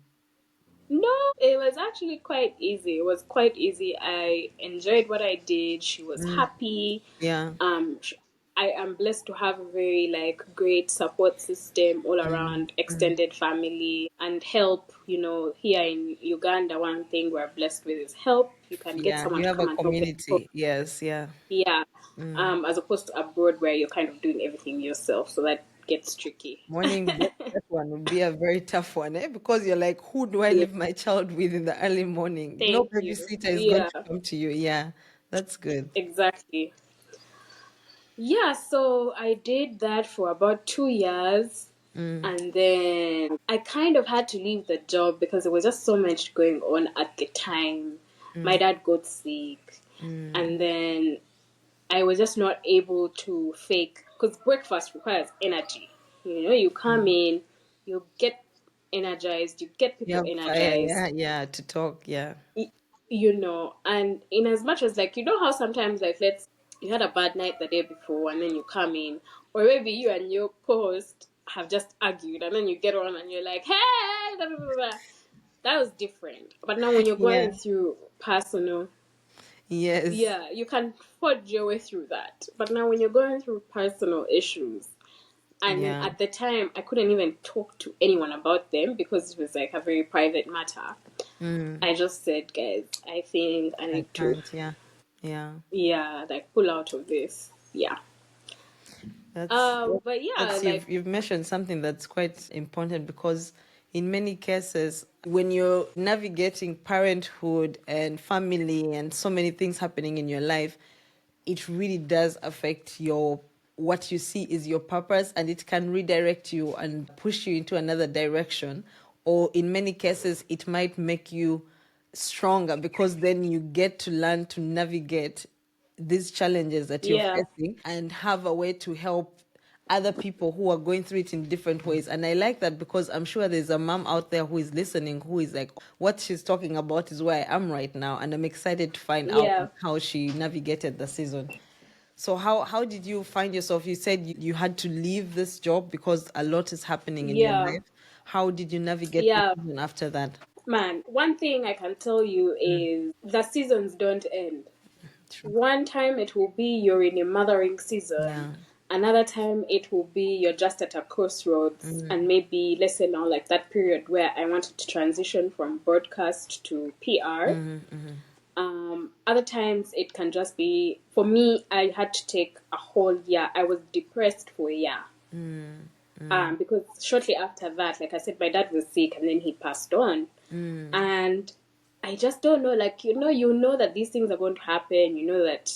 B: no, it was actually quite easy. It was quite easy. I enjoyed what I did. She was happy.
A: Yeah.
B: sh- I am blessed to have a very like great support system all around, extended family and help. Here in Uganda, one thing we're blessed with is help. You can get
A: Yeah.
B: someone
A: You
B: to
A: have
B: come
A: a
B: and help with.
A: community. Yes, yeah.
B: Yeah, as opposed to abroad where you're kind of doing everything yourself, so that gets tricky.
A: That one would be a very tough one, eh? Because you're like, who do I
B: Yeah,
A: leave my child with in the early morning? No
B: thank you.
A: babysitter is going
B: Yeah,
A: to come to you. Yeah, that's good.
B: exactly. Yeah, so I did that for about 2 years. And then I kind of had to leave the job because there was just so much going on at the time. My dad got sick. And then I was just not able to fake because breakfast requires energy. You come in, you get energized, you get
A: You
B: people
A: have fire,
B: energized,
A: yeah, yeah, to talk, yeah.
B: and in as much as like how sometimes like you had a bad night the day before and then you come in, or maybe you and your co-host have just argued and then you get on and you're like, hey, blah, blah, blah, blah. That was different. But now when you're
A: Yeah.
B: going through personal,
A: Yes.
B: yeah, you can forge your way through that. But now when you're going through personal issues, and
A: Yeah.
B: at the time I couldn't even talk to anyone about them because it was like a very private matter. I just said, guys, I think I
A: I
B: need to,
A: can't, yeah. Yeah.
B: yeah, like pull out of this. Yeah.
A: That's
B: But yeah,
A: that's
B: like,
A: you've mentioned something that's quite important because in many cases when you're navigating parenthood and family and so many things happening in your life, it really does affect your what you see is your purpose, and it can redirect you and push you into another direction, or in many cases it might make you stronger because then you get to learn to navigate these challenges that you're
B: yeah,
A: facing and have a way to help other people who are going through it in different ways. And I like that because I'm sure there's a mom out there who is listening who is like, what she's talking about is where I am right now. And I'm excited to find out
B: yeah,
A: how she navigated the season. So how did you find yourself? You said you had to leave this job because a lot is happening in your
B: yeah,
A: life. How did you navigate the
B: yeah.
A: season after that?
B: Man, one thing I can tell you is the seasons don't end.
A: True.
B: One time it will be you're in a mothering
A: Yeah.
B: season, Another time it will be you're just at a crossroads, and maybe, let's say now, like that period where I wanted to transition from broadcast to PR. Other times it can just be, for me, I had to take a whole year. I was depressed for a year. Because shortly after that, like I said, my dad was sick and then he passed on. And I just don't know, like, you know that these things are going to happen. You know that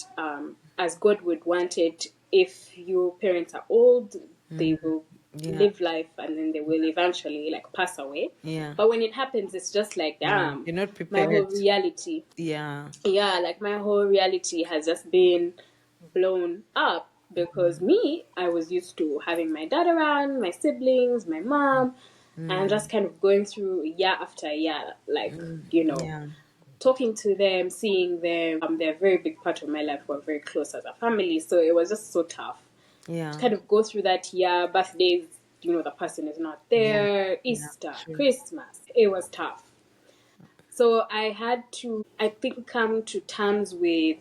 B: as God would want it, if your parents are old, they will live life and then they will eventually like pass away. But when it happens, it's just like, damn,
A: You're not
B: my whole
A: prepared.
B: reality.
A: Yeah.
B: Yeah, like my whole reality has just been blown up because me, I was used to having my dad around, my siblings, my mom, and just kind of going through year after year, like,
A: Yeah.
B: talking to them, seeing them. They're a very big part of my life. We're very close as a family. So it was just so tough to
A: Yeah.
B: kind of go through that year. Birthdays, the person is not
A: Yeah.
B: there.
A: Yeah.
B: Easter,
A: True.
B: Christmas. It was tough. So I had to, I think, come to terms with,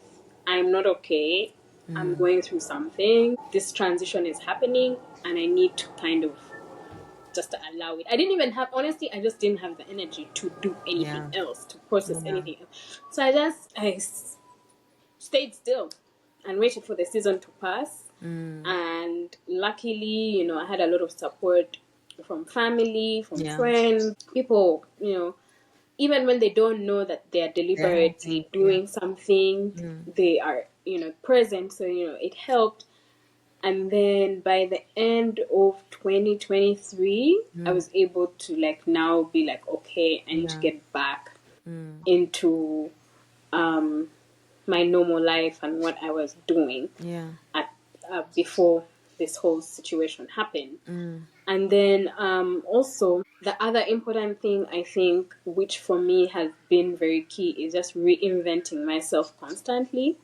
B: I'm not okay. I'm going through something. This transition is happening, and I need to kind of just allow it. I didn't even have, honestly, I just didn't have the energy to do anything
A: Yeah.
B: else, to process
A: Yeah.
B: anything else. So I stayed still and waited for the season to pass. And luckily, I had a lot of support from family, from
A: Yeah.
B: friends, people, even when they don't know that they are
A: They're helping.
B: deliberately
A: Yeah.
B: doing something, they are, present. So, it helped. And then by the end of 2023, I was able to like now be like, okay, I need to
A: Yeah.
B: get back into my normal life and what I was doing
A: Yeah.
B: at before this whole situation happened. And then also, the other important thing I think, which for me has been very key, is just reinventing myself constantly.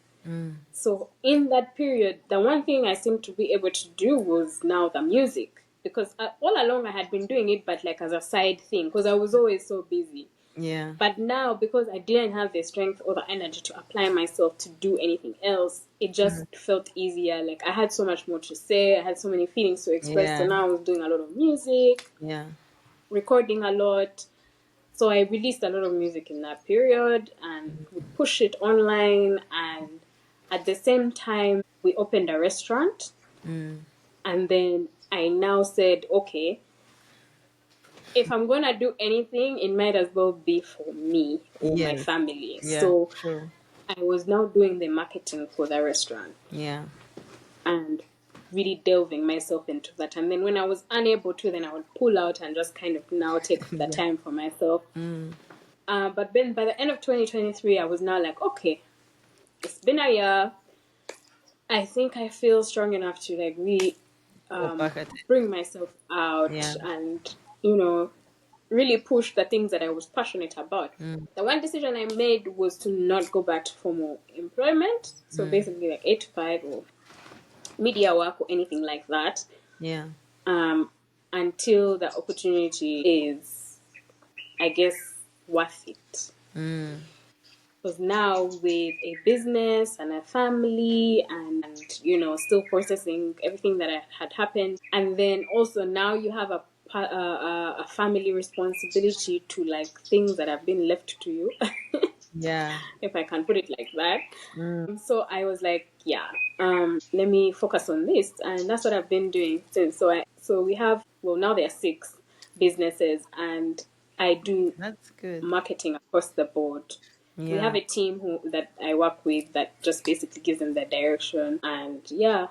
B: So in that period, the one thing I seemed to be able to do was now the music. Because all along I had been doing it, but like as a side thing, because I was always so busy.
A: Yeah.
B: But now, because I didn't have the strength or the energy to apply myself to do anything else, it just felt easier. Like I had so much more to say, I had so many feelings to express. So
A: Yeah.
B: now I was doing a lot of music,
A: Yeah.
B: recording a lot. So I released a lot of music in that period and would push it online. And at the same time, we opened a restaurant. And then I now said, okay, if I'm gonna do anything, it might as well be for me or my
A: Yes.
B: family.
A: Yeah.
B: So
A: True.
B: I was now doing the marketing for the restaurant
A: Yeah.
B: and really delving myself into that. And then when I was unable to, then I would pull out and just kind of now take the
A: Yeah.
B: time for myself. But then by the end of 2023, I was now like, okay, it's been a year. I think I feel strong enough to like really
A: Go back at it.
B: bring myself out
A: Yeah.
B: and, really push the things that I was passionate about. The one decision I made was to not go back to formal employment. So basically like 8 to 5 or media work or anything like that.
A: Yeah.
B: Um, until the opportunity is, I guess, worth it. Because now with a business and a family and still processing everything that had happened, and then also now you have a family responsibility to like things that have been left to you,
A: Yeah.
B: if I can put it like that. So I was like, yeah, let me focus on this, and that's what I've been doing since. So we have, well, now there are 6 businesses, and I do
A: That's good.
B: marketing across the board. We have
A: Yeah.
B: a team that I work with that just basically gives them the direction, and yeah,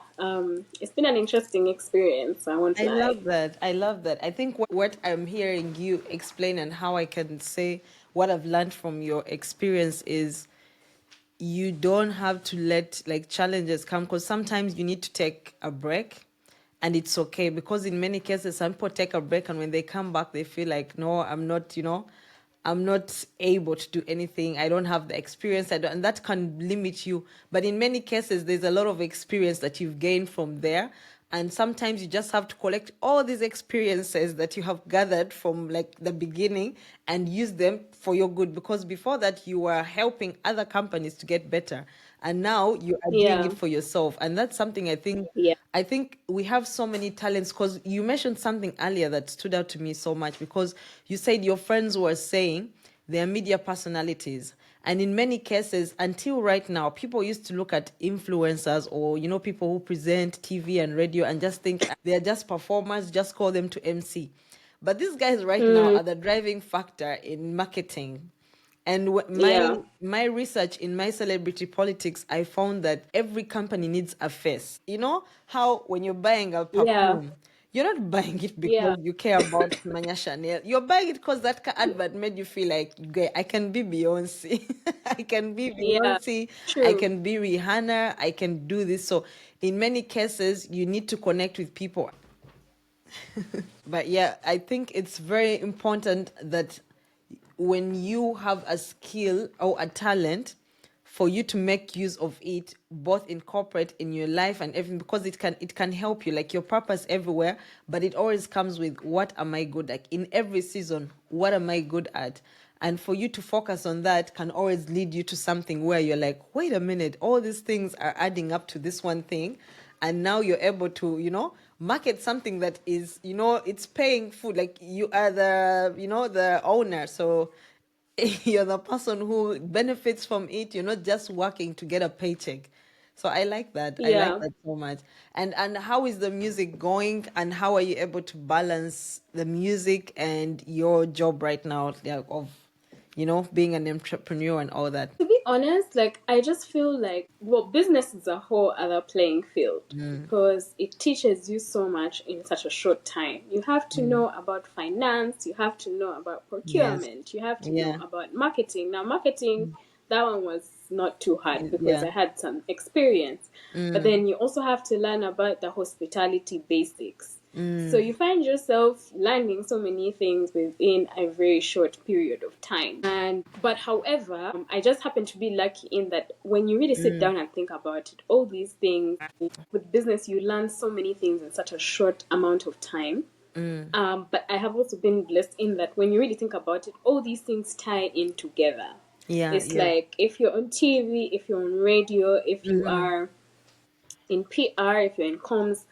B: it's been an interesting experience. I won't
A: I
B: lie.
A: love that. I love that. I think what I'm hearing you explain and how I can say what I've learned from your experience is you don't have to let like challenges come, because sometimes you need to take a break, and it's okay, because in many cases some people take a break and when they come back they feel like, no, I'm not, I'm not able to do anything. I don't have the experience. And that can limit you. But in many cases, there's a lot of experience that you've gained from there. And sometimes you just have to collect all these experiences that you have gathered from like the beginning and use them for your good. Because before that, you were helping other companies to get better. and now you are doing
B: Yeah.
A: it for yourself. And that's something
B: Yeah.
A: I think we have so many talents, because you mentioned something earlier that stood out to me so much, because you said your friends were saying they're media personalities. And in many cases, until right now, people used to look at influencers, or, people who present TV and radio, and just think they're just performers, just call them to MC. But these guys right now
B: Mm,
A: are the driving factor in marketing. And
B: yeah.
A: my research in my celebrity politics, I found that every company needs a face. You know how when you're buying a
B: Yeah.
A: perfume, you're not buying it
B: Yeah.
A: because you care about Manya Chanel. You're buying it because that advert made you feel like, "Okay, I can be Beyonce, I can be
B: Yeah.
A: Beyonce, I
B: True.
A: can be Rihanna, I can do this." So in many cases, you need to connect with people. But yeah, I think it's very important that when you have a skill or a talent, for you to make use of it, both in corporate, in your life and everything, because it can help you, like your purpose everywhere. But it always comes with, what am I good at in every season? What am I good at? And for you to focus on that can always lead you to something where you're like, wait a minute, all these things are adding up to this one thing. And now you're able to, market something that is, it's paying food. Like, you are the owner. So you're the person who benefits from it. You're not just working to get a paycheck. So I like that. I like
B: Yeah.
A: that so much. And how is the music going? And how are you able to balance the music and your job right now, like, of being an entrepreneur and all that?
B: To be honest, like I just feel like, well, business is a whole other playing field because it teaches you so much in such a short time. You have to know about finance, you have to know about
A: Yes.
B: procurement, you have to know
A: Yeah.
B: about marketing. Now, marketing, that one was not too hard because
A: Yeah.
B: I had some experience. But then you also have to learn about the hospitality basics. So you find yourself learning so many things within a very short period of time. But however, I just happen to be lucky in that when you really sit down and think about it, all these things with business, you learn so many things in such a short amount of time. But I have also been blessed in that when you really think about it, all these things tie in together.
A: Yeah.
B: It's
A: Yeah.
B: like if you're on TV, if you're on radio, if you are in PR, if you're in comms,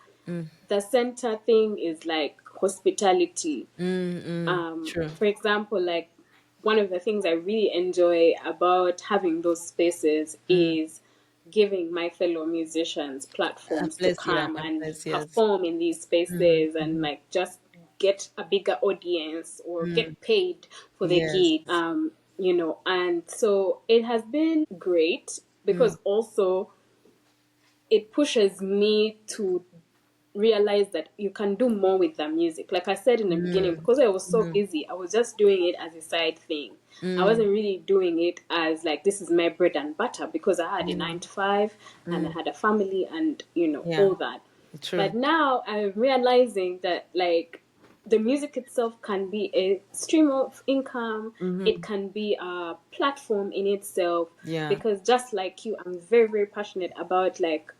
B: the center thing is like hospitality.
A: True.
B: For example, like one of the things I really enjoy about having those spaces is giving my fellow musicians
A: A
B: platforms to
A: place. Yeah.
B: come
A: A
B: and
A: place. Yes.
B: perform in these spaces and like just get a bigger audience or get paid for the
A: Yes.
B: gig. And so it has been great because also it pushes me to realize that you can do more with the music. Like I said in the beginning, because I was so busy, I was just doing it as a side thing. I wasn't really doing it as like this is my bread and butter because I had a 9 to 5 and I had a family and
A: Yeah.
B: all that.
A: True.
B: But now I'm realizing that like the music itself can be a stream of income. It can be a platform in itself
A: Yeah.
B: because just like you, I'm very, very passionate about like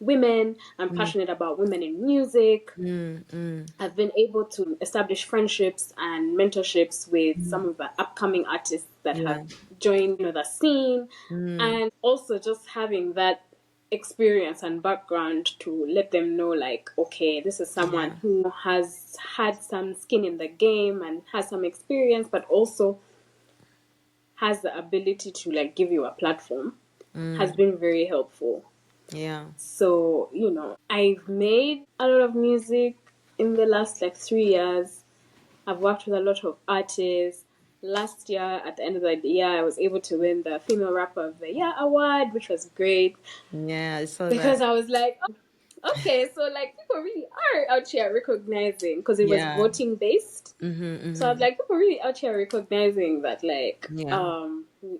B: women. I'm passionate about women in music. I've been able to establish friendships and mentorships with some of the upcoming artists that have
A: Yeah.
B: joined the scene, and also just having that experience and background to let them know like, okay, this is someone
A: Yeah.
B: who has had some skin in the game and has some experience, but also has the ability to like give you a platform, has been very helpful.
A: Yeah.
B: So, I've made a lot of music in the last like 3 years. I've worked with a lot of artists. Last year, at the end of the year, I was able to win the Female Rapper of the Year award, which was great
A: Yeah. I saw that.
B: because I was like, okay, so like people really are out here recognizing because it was
A: Yeah.
B: voting based. So I was like, people really out here recognizing that like
A: Yeah.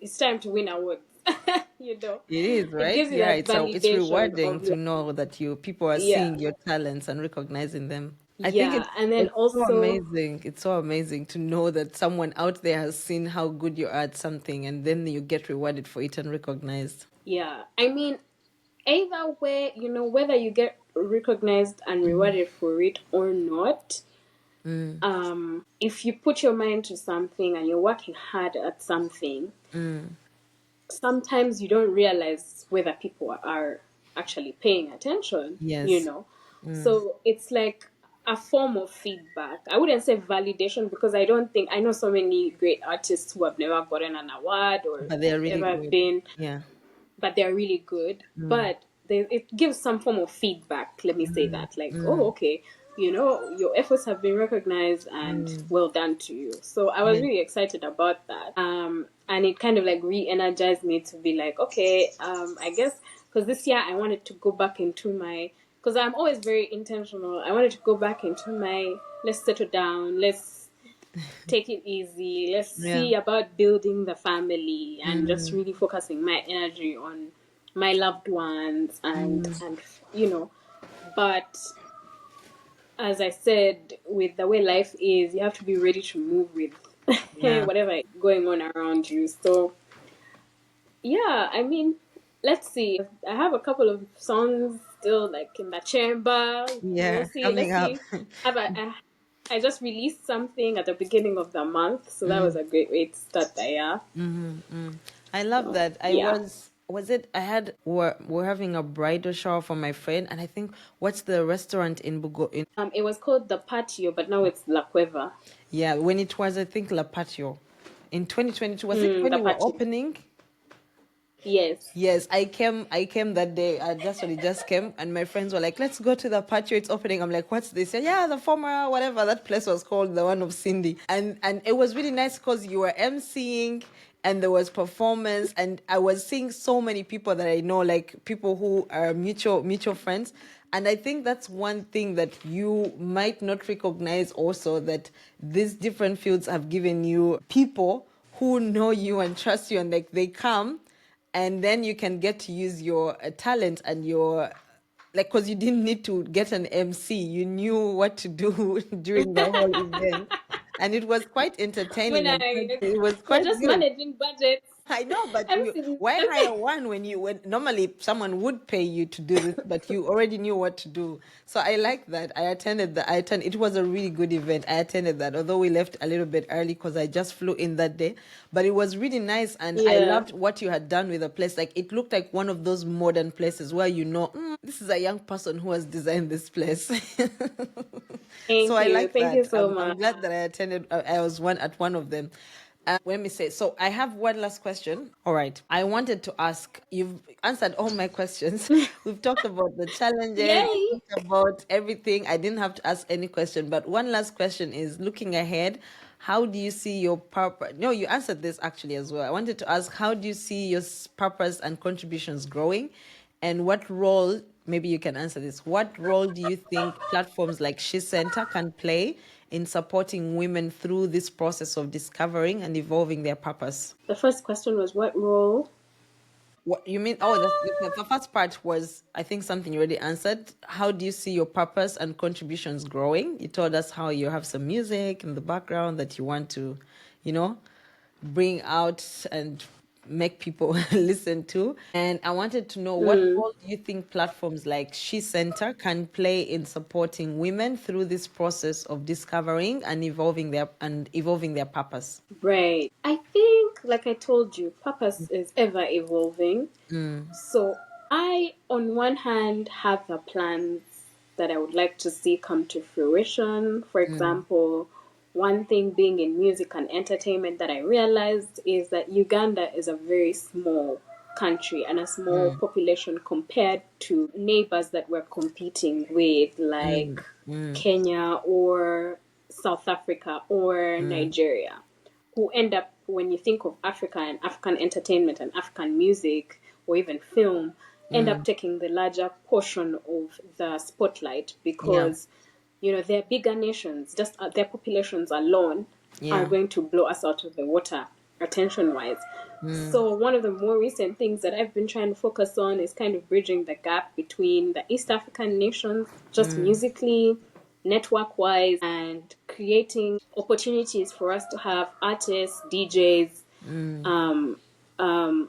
B: it's time to win awards. you know,
A: It is,
B: it
A: right?
B: gives you
A: Yeah.
B: that
A: It's
B: validation
A: rewarding
B: of
A: to
B: like,
A: know that people are
B: yeah.
A: seeing your talents and recognizing them. I think
B: Yeah, and then
A: it's so
B: also,
A: amazing. It's so amazing to know that someone out there has seen how good you are at something, and then you get rewarded for it and recognized.
B: yeah, I mean, either way, whether you get recognized and rewarded for it or not, if you put your mind to something and you're working hard at something, sometimes you don't realize whether people are actually paying attention, you
A: Yes.
B: know. So it's like a form of feedback. I wouldn't say validation because I know so many great artists who have never gotten an award or
A: But they are really
B: ever
A: good.
B: been,
A: Yeah.
B: but they're really good. But it gives some form of feedback. Let me say that, like, oh, okay, your efforts have been recognized and well done to you. So I was
A: Yeah.
B: really excited about that. And it kind of like re-energized me to be like, okay, I guess because this year I wanted to go back into my, because I'm always very intentional. I wanted to go back into my, let's settle down, let's take it easy. Let's
A: Yeah.
B: see about building the family and just really focusing my energy on my loved ones and but as I said, with the way life is, you have to be ready to move with
A: Yeah.
B: whatever is going on around you. So yeah, I mean, let's see. I have a couple of songs still like in the chamber. We'll
A: Yeah.
B: see.
A: Coming
B: Let's
A: up.
B: see. I just released something at the beginning of the month, so that was a great way to start the year.
A: I love
B: So
A: that. I
B: yeah,
A: was it I had we're having a bridal shower for my friend, and I think what's the restaurant in Bugo in
B: it was called the Patio, but now it's La Cueva.
A: yeah, when it was I think La Patio in 2022. Was it when
B: The
A: you were
B: Patio.
A: opening?
B: Yes.
A: Yes, I came that day. I just came, and my friends were like, "Let's go to the patio. It's opening." I'm like, "What's this?" Yeah, the former whatever that place was called, the one of Cindy, and it was really nice because you were emceeing, and there was performance, and I was seeing so many people that I know, like people who are mutual friends. And I think that's one thing that you might not recognize also, that these different fields have given you people who know you and trust you, and like they come, and then you can get to use your talent and your, like, because you didn't need to get an MC, you knew what to do during the whole event, and it was quite
B: When
A: entertaining and
B: I
A: it was
B: we're
A: quite
B: just
A: good.
B: managing budgets.
A: I know, but
B: I'm sitting.
A: why hire one when normally someone would pay you to do this, but you already knew what to do. So I like that. I attended. It was a really good event. I attended that, although we left a little bit early because I just flew in that day. But it was really nice, and I
B: Yeah.
A: loved what you had done with the place. Like it looked like one of those modern places where this is a young person who has designed this place. So
B: Thank
A: I
B: you.
A: like
B: Thank you
A: that.
B: so
A: I'm
B: much.
A: glad that I attended. I was one of them. Let me say. So I have one last question. All right. I wanted to ask. You've answered all my questions. We've talked about the challenges.
B: Yay.
A: We've talked about everything. I didn't have to ask any question. But one last question is, looking ahead, how do you see your purpose? No, you answered this actually as well. I wanted to ask, how do you see your purpose and contributions growing? And what role, maybe you can answer this, what role do you think platforms like SheCentre can play in supporting women through this process of discovering and evolving their purpose?
B: The first question was what role?
A: What you mean? Oh, the first part was, I think, something you already answered. How do you see your purpose and contributions growing? You told us how you have some music in the background that you want to, you know, bring out and make people listen to. And I wanted to know, what
B: Mm,
A: role do you think platforms like SheCentre can play in supporting women through this process of discovering and evolving their purpose?
B: right. I think, like I told you, purpose is ever evolving. So I, on one hand, have the plans that I would like to see come to fruition. For example, one thing being in music and entertainment that I realized is that Uganda is a very small country and a small population compared to neighbors that we're competing with, like Kenya or South Africa or Nigeria, who end up, when you think of Africa and African entertainment and African music or even film, end up taking the larger portion of the spotlight
A: Yeah,
B: because their bigger nations, just their populations alone, are
A: yeah,
B: going to blow us out of the water attention wise. So one of the more recent things that I've been trying to focus on is kind of bridging the gap between the East African nations, just musically, network wise, and creating opportunities for us to have artists, DJs, um, um,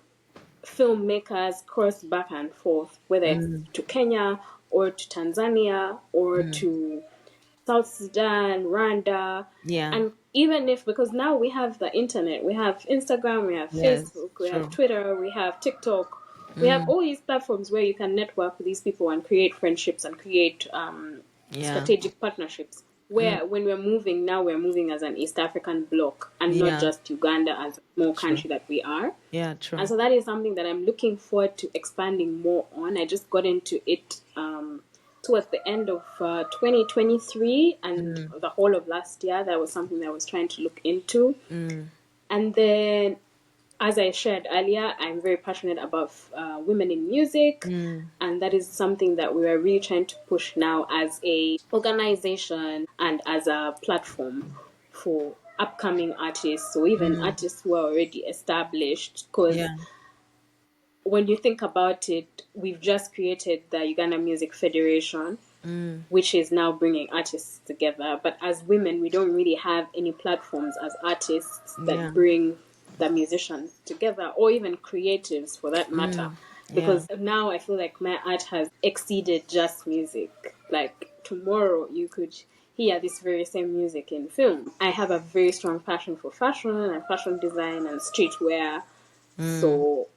B: filmmakers cross back and forth, whether it's to Kenya or to Tanzania or to South Sudan, Rwanda,
A: yeah.
B: and even if, because now we have the internet, we have Instagram, we have
A: Yes,
B: Facebook, we have
A: true.
B: Twitter, we have TikTok, we have all these platforms where you can network with these people and create friendships and create
A: Yeah.
B: strategic partnerships. Where when we're moving now, we're moving as an East African bloc and not
A: Yeah,
B: just Uganda as a small
A: true.
B: country that we are.
A: Yeah,
B: And
A: true.
B: so that is something that I'm looking forward to expanding more on. I just got into it towards the end of 2023 and the whole of last year. That was something that I was trying to look into. And then, as I shared earlier, I'm very passionate about women in music. And that is something that we are really trying to push now as a organization and as a platform for upcoming artists or even artists who are already established, because
A: Yeah.
B: when you think about it, we've just created the Uganda Music Federation, which is now bringing artists together. But as women, we don't really have any platforms as artists that
A: Yeah.
B: bring the musicians together, or even creatives for that matter.
A: Yeah.
B: Because now I feel like my art has exceeded just music. Like tomorrow, you could hear this very same music in film. I have a very strong passion for fashion and fashion design and streetwear. So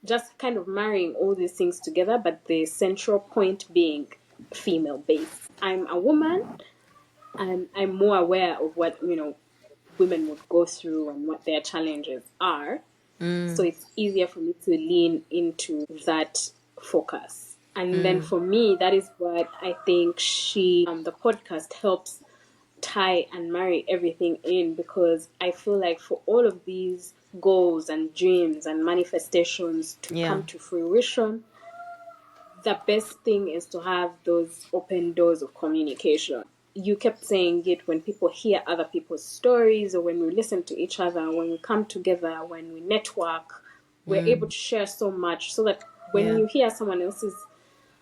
B: just kind of marrying all these things together, but the central point being female based. I'm a woman and I'm more aware of what, women would go through and what their challenges are. So it's easier for me to lean into that focus. And then for me, that is what I think the podcast helps tie and marry everything in, because I feel like for all of these goals and dreams and manifestations to
A: Yeah.
B: come to fruition, the best thing is to have those open doors of communication. You kept saying it, when people hear other people's stories or when we listen to each other, when we come together, when we network, we're able to share so much so that when
A: Yeah.
B: you hear someone else's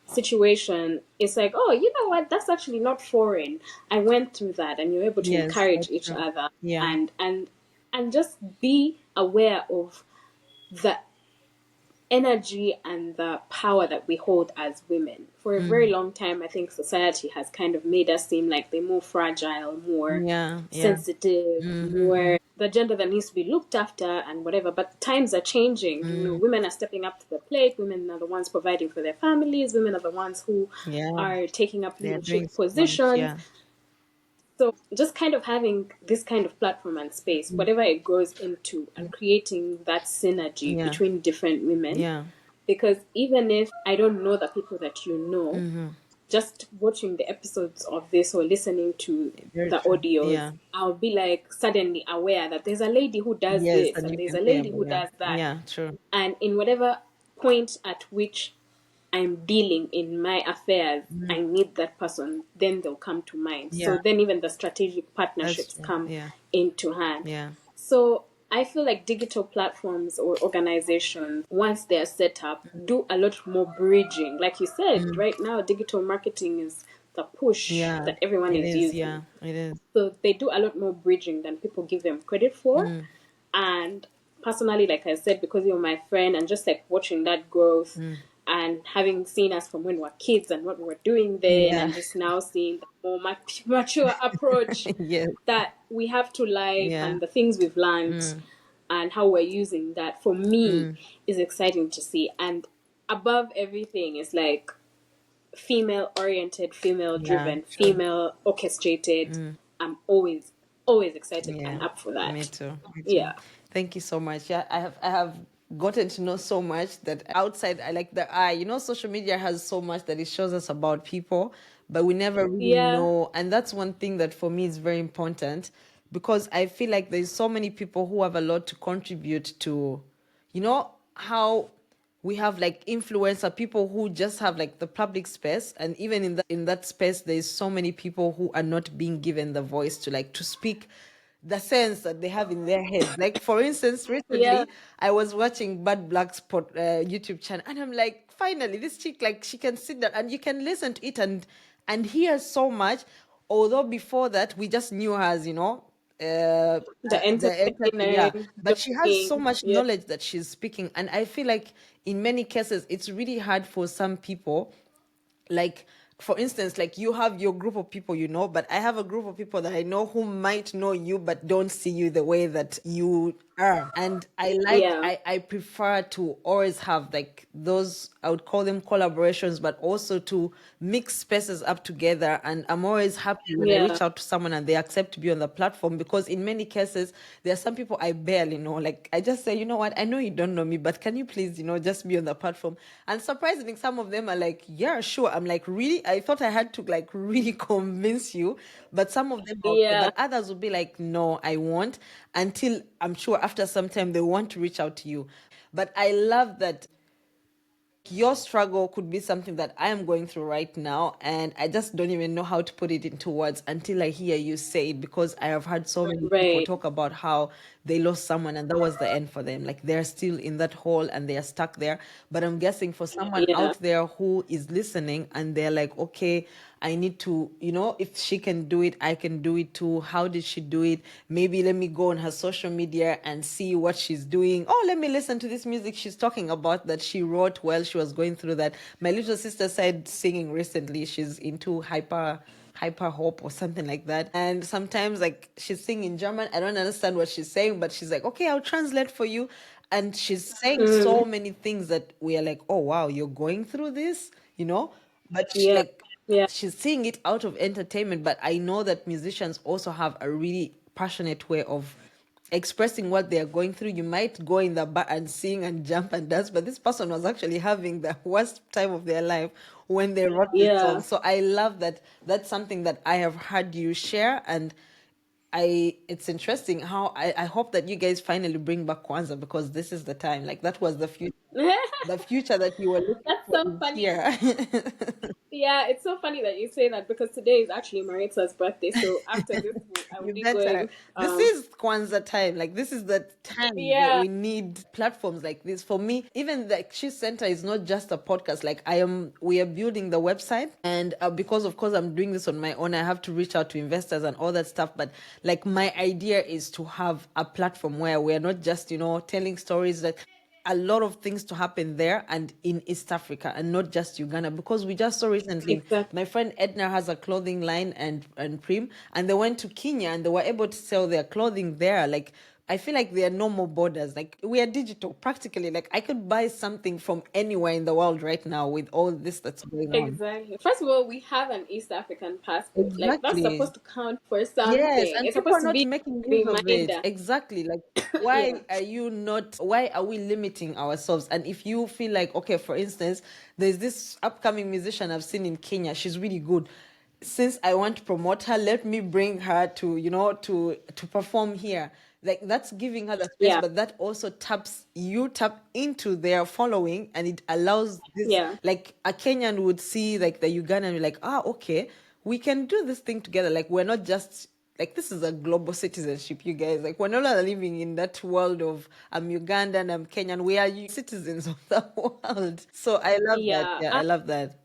B: situation, it's like, oh, you know what, that's actually not foreign. I went through that, and you're able to
A: Yes,
B: encourage
A: that's
B: each
A: true.
B: other
A: Yeah.
B: and just be aware of the energy and the power that we hold as women. For a very long time, I think society has kind of made us seem like they're more fragile, more
A: Yeah. Yeah.
B: sensitive, more the gender that needs to be looked after and whatever. But times are changing. Women are stepping up to the plate. Women are the ones providing for their families. Women are the ones who
A: Yeah.
B: are taking up
A: They're doing
B: leadership
A: so much.
B: positions.
A: Yeah.
B: So just kind of having this kind of platform and space, whatever it grows into, and creating that synergy
A: Yeah.
B: between different women.
A: Yeah.
B: Because even if I don't know the people that you know, just watching the episodes of this or listening to
A: Very
B: the
A: true.
B: audios,
A: Yeah.
B: I'll be like suddenly aware that there's a lady who does
A: Yes,
B: this
A: and
B: and
A: you
B: there's
A: can
B: a
A: say,
B: lady who
A: yeah.
B: does that.
A: Yeah, true.
B: And in whatever point at which I'm dealing in my affairs, I need that person, then they'll come to mind.
A: Yeah,
B: So then even the strategic
A: that's
B: partnerships
A: true.
B: come
A: Yeah.
B: into hand.
A: Yeah.
B: So I feel like digital platforms or organizations, once they're set up, do a lot more bridging. Like you said, right now, digital marketing is the push
A: Yeah.
B: that everyone
A: It
B: is
A: is.
B: using.
A: Yeah. It is.
B: So they do a lot more bridging than people give them credit for. And personally, like I said, because you're my friend and just like watching that growth and having seen us from when we were kids and what we were doing then,
A: Yeah.
B: and just now seeing the more mature approach
A: Yes.
B: that we have to life
A: Yeah.
B: and the things we've learned and how we're using that, for me, is exciting to see. And above everything is like female oriented, female
A: Yeah.
B: driven,
A: True.
B: female orchestrated. I'm always excited
A: Yeah,
B: and up for
A: me
B: that.
A: too. Me too.
B: Yeah.
A: Thank you so much. Yeah, I have gotten to know so much that outside I like the eye. Social media has so much that it shows us about people, but we never really
B: Yeah.
A: know. And that's one thing that for me is very important, because I feel like there's so many people who have a lot to contribute to, how we have like influencer people who just have like the public space, and even in that space there's so many people who are not being given the voice to like to speak the sense that they have in their heads. Like for instance,
B: Yeah.
A: recently I was watching Bad Black's YouTube channel, and I'm like, finally this chick, like, she can sit down and you can listen to it and hear so much. Although before that we just knew her as,
B: The
A: the entertainer, yeah,
B: entertainer
A: but she has so
B: joking.
A: much
B: Yeah.
A: knowledge that she's speaking, and I feel like in many cases it's really hard for some people, like, for instance, like you have your group of people, but I have a group of people that I know who might know you but don't see you the way that you are. And
B: Yeah.
A: I prefer to always have like those, I would call them collaborations, but also to mix spaces up together. And I'm always happy when I
B: Yeah.
A: reach out to someone and they accept to be on the platform, because in many cases there are some people I barely know. Like I just say, you know what, I know you don't know me, but can you please, just be on the platform? And surprisingly, some of them are like, yeah, sure. I'm like, really? I thought I had to like really convince you. But some of them are okay.
B: Yeah.
A: But others will be like, no, I won't, until I'm sure after some time they want to reach out to you. But I love that your struggle could be something that I am going through right now, and I just don't even know how to put it into words until I hear you say it, because I have heard so many people
B: Right.
A: talk about how they lost someone and that was the end for them. Like they're still in that hole and they are stuck there. But I'm guessing for someone
B: Yeah.
A: out there who is listening and they're like, okay, I need to, if she can do it, I can do it too. How did she do it? Maybe let me go on her social media and see what she's doing. Oh, let me listen to this music she's talking about that she wrote while she was going through that. My little sister started singing recently. She's into hyper hope or something like that. And sometimes like she's singing in German. I don't understand what she's saying, but she's like, okay, I'll translate for you. And she's saying so
B: Mm.
A: many things that we are like, oh wow, you're going through this, but
B: Yeah.
A: like
B: Yeah.
A: she's seeing it out of entertainment. But I know that musicians also have a really passionate way of expressing what they are going through. You might go in the bar and sing and jump and dance, but this person was actually having the worst time of their life when they wrote this song.
B: Yeah.
A: So I love that. That's something that I have heard you share. And it's interesting how I hope that you guys finally bring back Kwanzaa, because this is the time. Like that was the future. The future that you were looking
B: That's
A: for
B: so
A: is
B: funny.
A: here.
B: Yeah, it's so funny that you say that because today is actually Maritza's birthday. So after this, I will
A: You
B: be
A: better.
B: going.
A: This is Kwanzaa time. Like this is the time that
B: Yeah,
A: we need platforms like this. For me, even the SheCentre is not just a podcast. Like we are building the website, and because of course I'm doing this on my own, I have to reach out to investors and all that stuff. But like my idea is to have a platform where we are not just telling stories, that a lot of things to happen there and in East Africa, and not just Uganda, because we just saw recently
B: exactly.
A: my friend Edna has a clothing line and Prim, and they went to Kenya and they were able to sell their clothing there. Like I feel like there are no more borders. Like we are digital practically. Like I could buy something from anywhere in the world right now with all this that's going on.
B: Exactly. First of all, we have an East African passport. Like that's
A: Exactly.
B: supposed to count for
A: Yes,
B: something.
A: and
B: It's
A: people are
B: supposed to
A: not
B: be
A: making
B: a
A: use of it.
B: reminder.
A: Exactly. Like,
B: Yeah.
A: why are we limiting ourselves? And if you feel like, okay, for instance, there's this upcoming musician I've seen in Kenya, she's really good. Since I want to promote her, let me bring her to, to perform here. Like that's giving her the space,
B: Yeah.
A: but that also tap into their following, and it allows this,
B: Yeah.
A: like a Kenyan would see like the Ugandan, be like, okay, we can do this thing together. Like we're not just like, this is a global citizenship, you guys. Like we're no longer living in that world of I'm Ugandan, I'm Kenyan. We are citizens of the world. So I love that.
B: Yeah.
A: Yeah, I love that.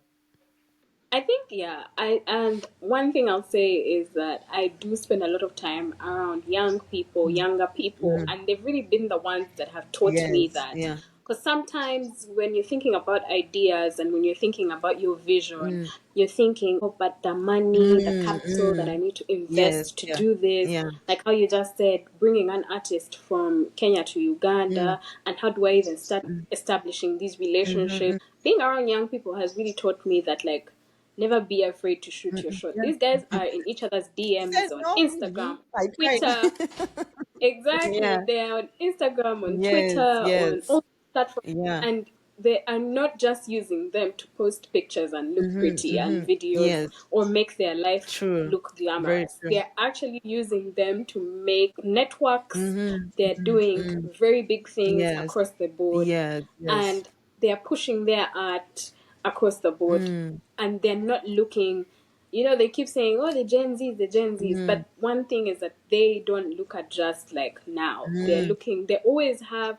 B: I think yeah. I and one thing I'll say is that I do spend a lot of time around young people, younger people,
A: Mhm.
B: and they've really been the ones that have taught me
A: Yes.
B: that.
A: Yeah.
B: Because sometimes when you're thinking about ideas and when you're thinking about your vision,
A: Mm.
B: you're thinking, oh, but the money, the
A: Mm,
B: capital that I
A: mm.
B: need to
A: Yes.
B: invest to
A: Yeah.
B: do this,
A: Yeah.
B: like how you just said, bringing an artist from Kenya to
A: Mm.
B: Uganda, and how do I even start establishing these
A: Mm-hmm.
B: relationships? Being around young people has really taught me that, like, never be afraid to shoot your shot. These guys are in each other's
A: He said,
B: DMs on
A: no,
B: Instagram,
A: really? I
B: Twitter.
A: tried.
B: Exactly.
A: Yeah.
B: They're on Instagram, on Twitter,
A: Yes.
B: on
A: Yes.
B: all platforms.
A: Yeah.
B: And they are not just using them to post pictures and look
A: Mm-hmm.
B: pretty and
A: Mm-hmm.
B: videos
A: Yes.
B: or make their life
A: True.
B: look
A: Very
B: glamorous.
A: true.
B: They're actually using them to make networks.
A: Mm-hmm.
B: They're doing
A: Mm-hmm.
B: very big things
A: Yes.
B: across the board,
A: Yes. Yes.
B: and they're pushing their art across the board,
A: Mm.
B: and they're not looking, they keep saying, oh, the Gen Zs,
A: Mm.
B: but one thing is that they don't look at just like now.
A: Mm.
B: They always have,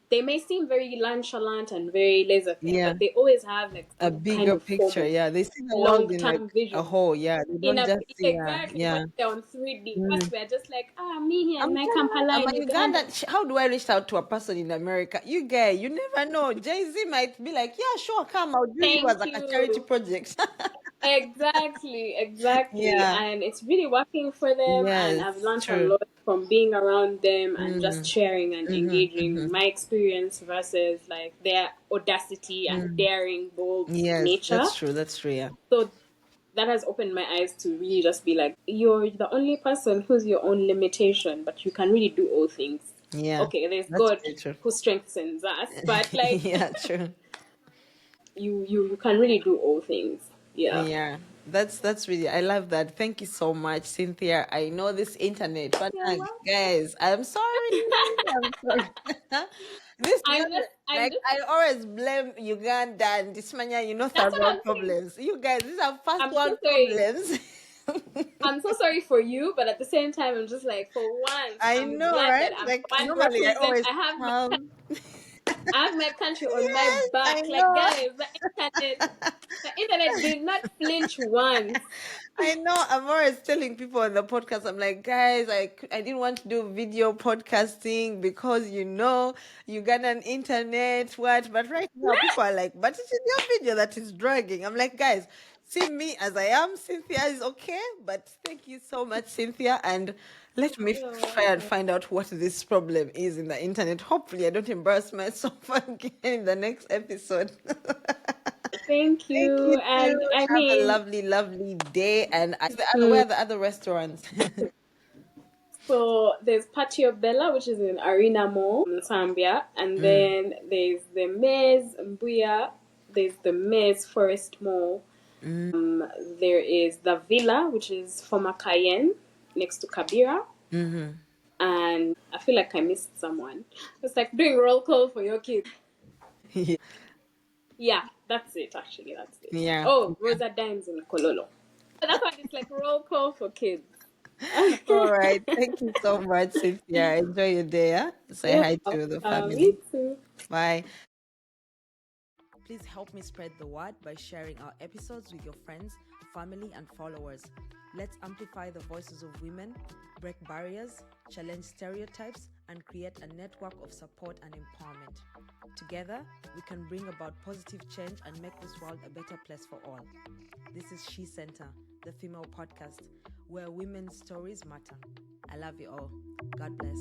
B: they may seem very nonchalant and very laissez faire,
A: Yeah.
B: but they always have like
A: A
B: some kind
A: bigger
B: of form
A: picture.
B: of
A: Yeah. They see the world
B: long
A: in like
B: term
A: a
B: vision.
A: whole. Yeah. They
B: In
A: don't
B: a
A: just, yeah.
B: Exactly, when
A: Yeah.
B: they're on 3D, us
A: Mm.
B: we're just like, me here in
A: I'm
B: my
A: Kenyan.
B: Kampala
A: I'm
B: in
A: a
B: Uganda.
A: Ugandan. How do I reach out to a person in America? You guys, you never know. Jay Z might be like, yeah, sure, come. I'll do you as
B: Thank
A: like a charity
B: you.
A: project.
B: Exactly,
A: Yeah.
B: and it's really working for them. And
A: Yes.
B: I've learned a
A: True.
B: lot from being around them and just
A: Mm.
B: sharing and
A: Mm-hmm.
B: engaging
A: Mm-hmm.
B: my experience versus like their audacity and
A: Mm.
B: daring, bold
A: Yes,
B: nature.
A: that's true. That's true. Yeah.
B: So that has opened my eyes to really just be like, you're the only person who's your own limitation, but you can really do all things.
A: Yeah.
B: Okay, there's
A: That's
B: God
A: very true.
B: who strengthens us, but like
A: Yeah, true.
B: you can really do all things. Yeah.
A: Yeah, that's really, I love that. Thank you so much, Cynthia. I know this internet, but
B: You're welcome.
A: guys, I'm sorry. I'm sorry. This
B: I'm
A: like
B: just
A: I always blame Uganda and Dismanya,
B: that's
A: third
B: what
A: world
B: I'm saying.
A: problems. You guys, these are first
B: I'm so
A: world
B: sorry.
A: problems.
B: I'm so sorry for you, but at the same time, I'm just like, for once,
A: I
B: I'm
A: know,
B: glad that
A: right?
B: I'm the
A: Like
B: one
A: normally I
B: represent.
A: always come.
B: I have my country on my
A: Yes, I
B: back. Like,
A: know.
B: guys, the internet did not flinch once.
A: I know. I'm always telling people on the podcast, I'm like, guys, I didn't want to do video podcasting because, Ugandan internet, what? But right now, people are like, but it is your video that is dragging. I'm like, guys, see me as I am. Cynthia is okay. But thank you so much, Cynthia. And let me
B: You're
A: try and
B: welcome.
A: find out what this problem is in the internet. Hopefully, I don't embarrass myself again in the next episode.
B: Thank
A: Thank you
B: you.
A: too.
B: And I
A: Have a
B: mean,
A: lovely, lovely day. And where
B: mm,
A: are the other restaurants?
B: so there's Patio Bella, which is in Arena Mall in Zambia, and
A: Mm,
B: then there's the Maze Mbuya, there's the Maze Forest Mall. There is the Villa, which is former Cayenne, next to Kabira.
A: mm-hmm.
B: And I feel like I missed someone. It's like doing roll call for your kids. Yeah, that's it. Actually, that's it.
A: Yeah.
B: Oh, Rosa Dimes in Kololo. That's why it's like roll call for kids.
A: All right. Thank you so much, Cynthia. Enjoy your day. Yeah? Say
B: You're
A: hi to the
B: welcome.
A: family.
B: Me too.
A: Bye. Please help me spread the word by sharing our episodes with your friends, family, and followers. Let's amplify the voices of women, break barriers, challenge stereotypes, and create a network of support and empowerment. Together, we can bring about positive change and make this world a better place for all. This is SheCentre, the female podcast, where women's stories matter. I love you all. God bless.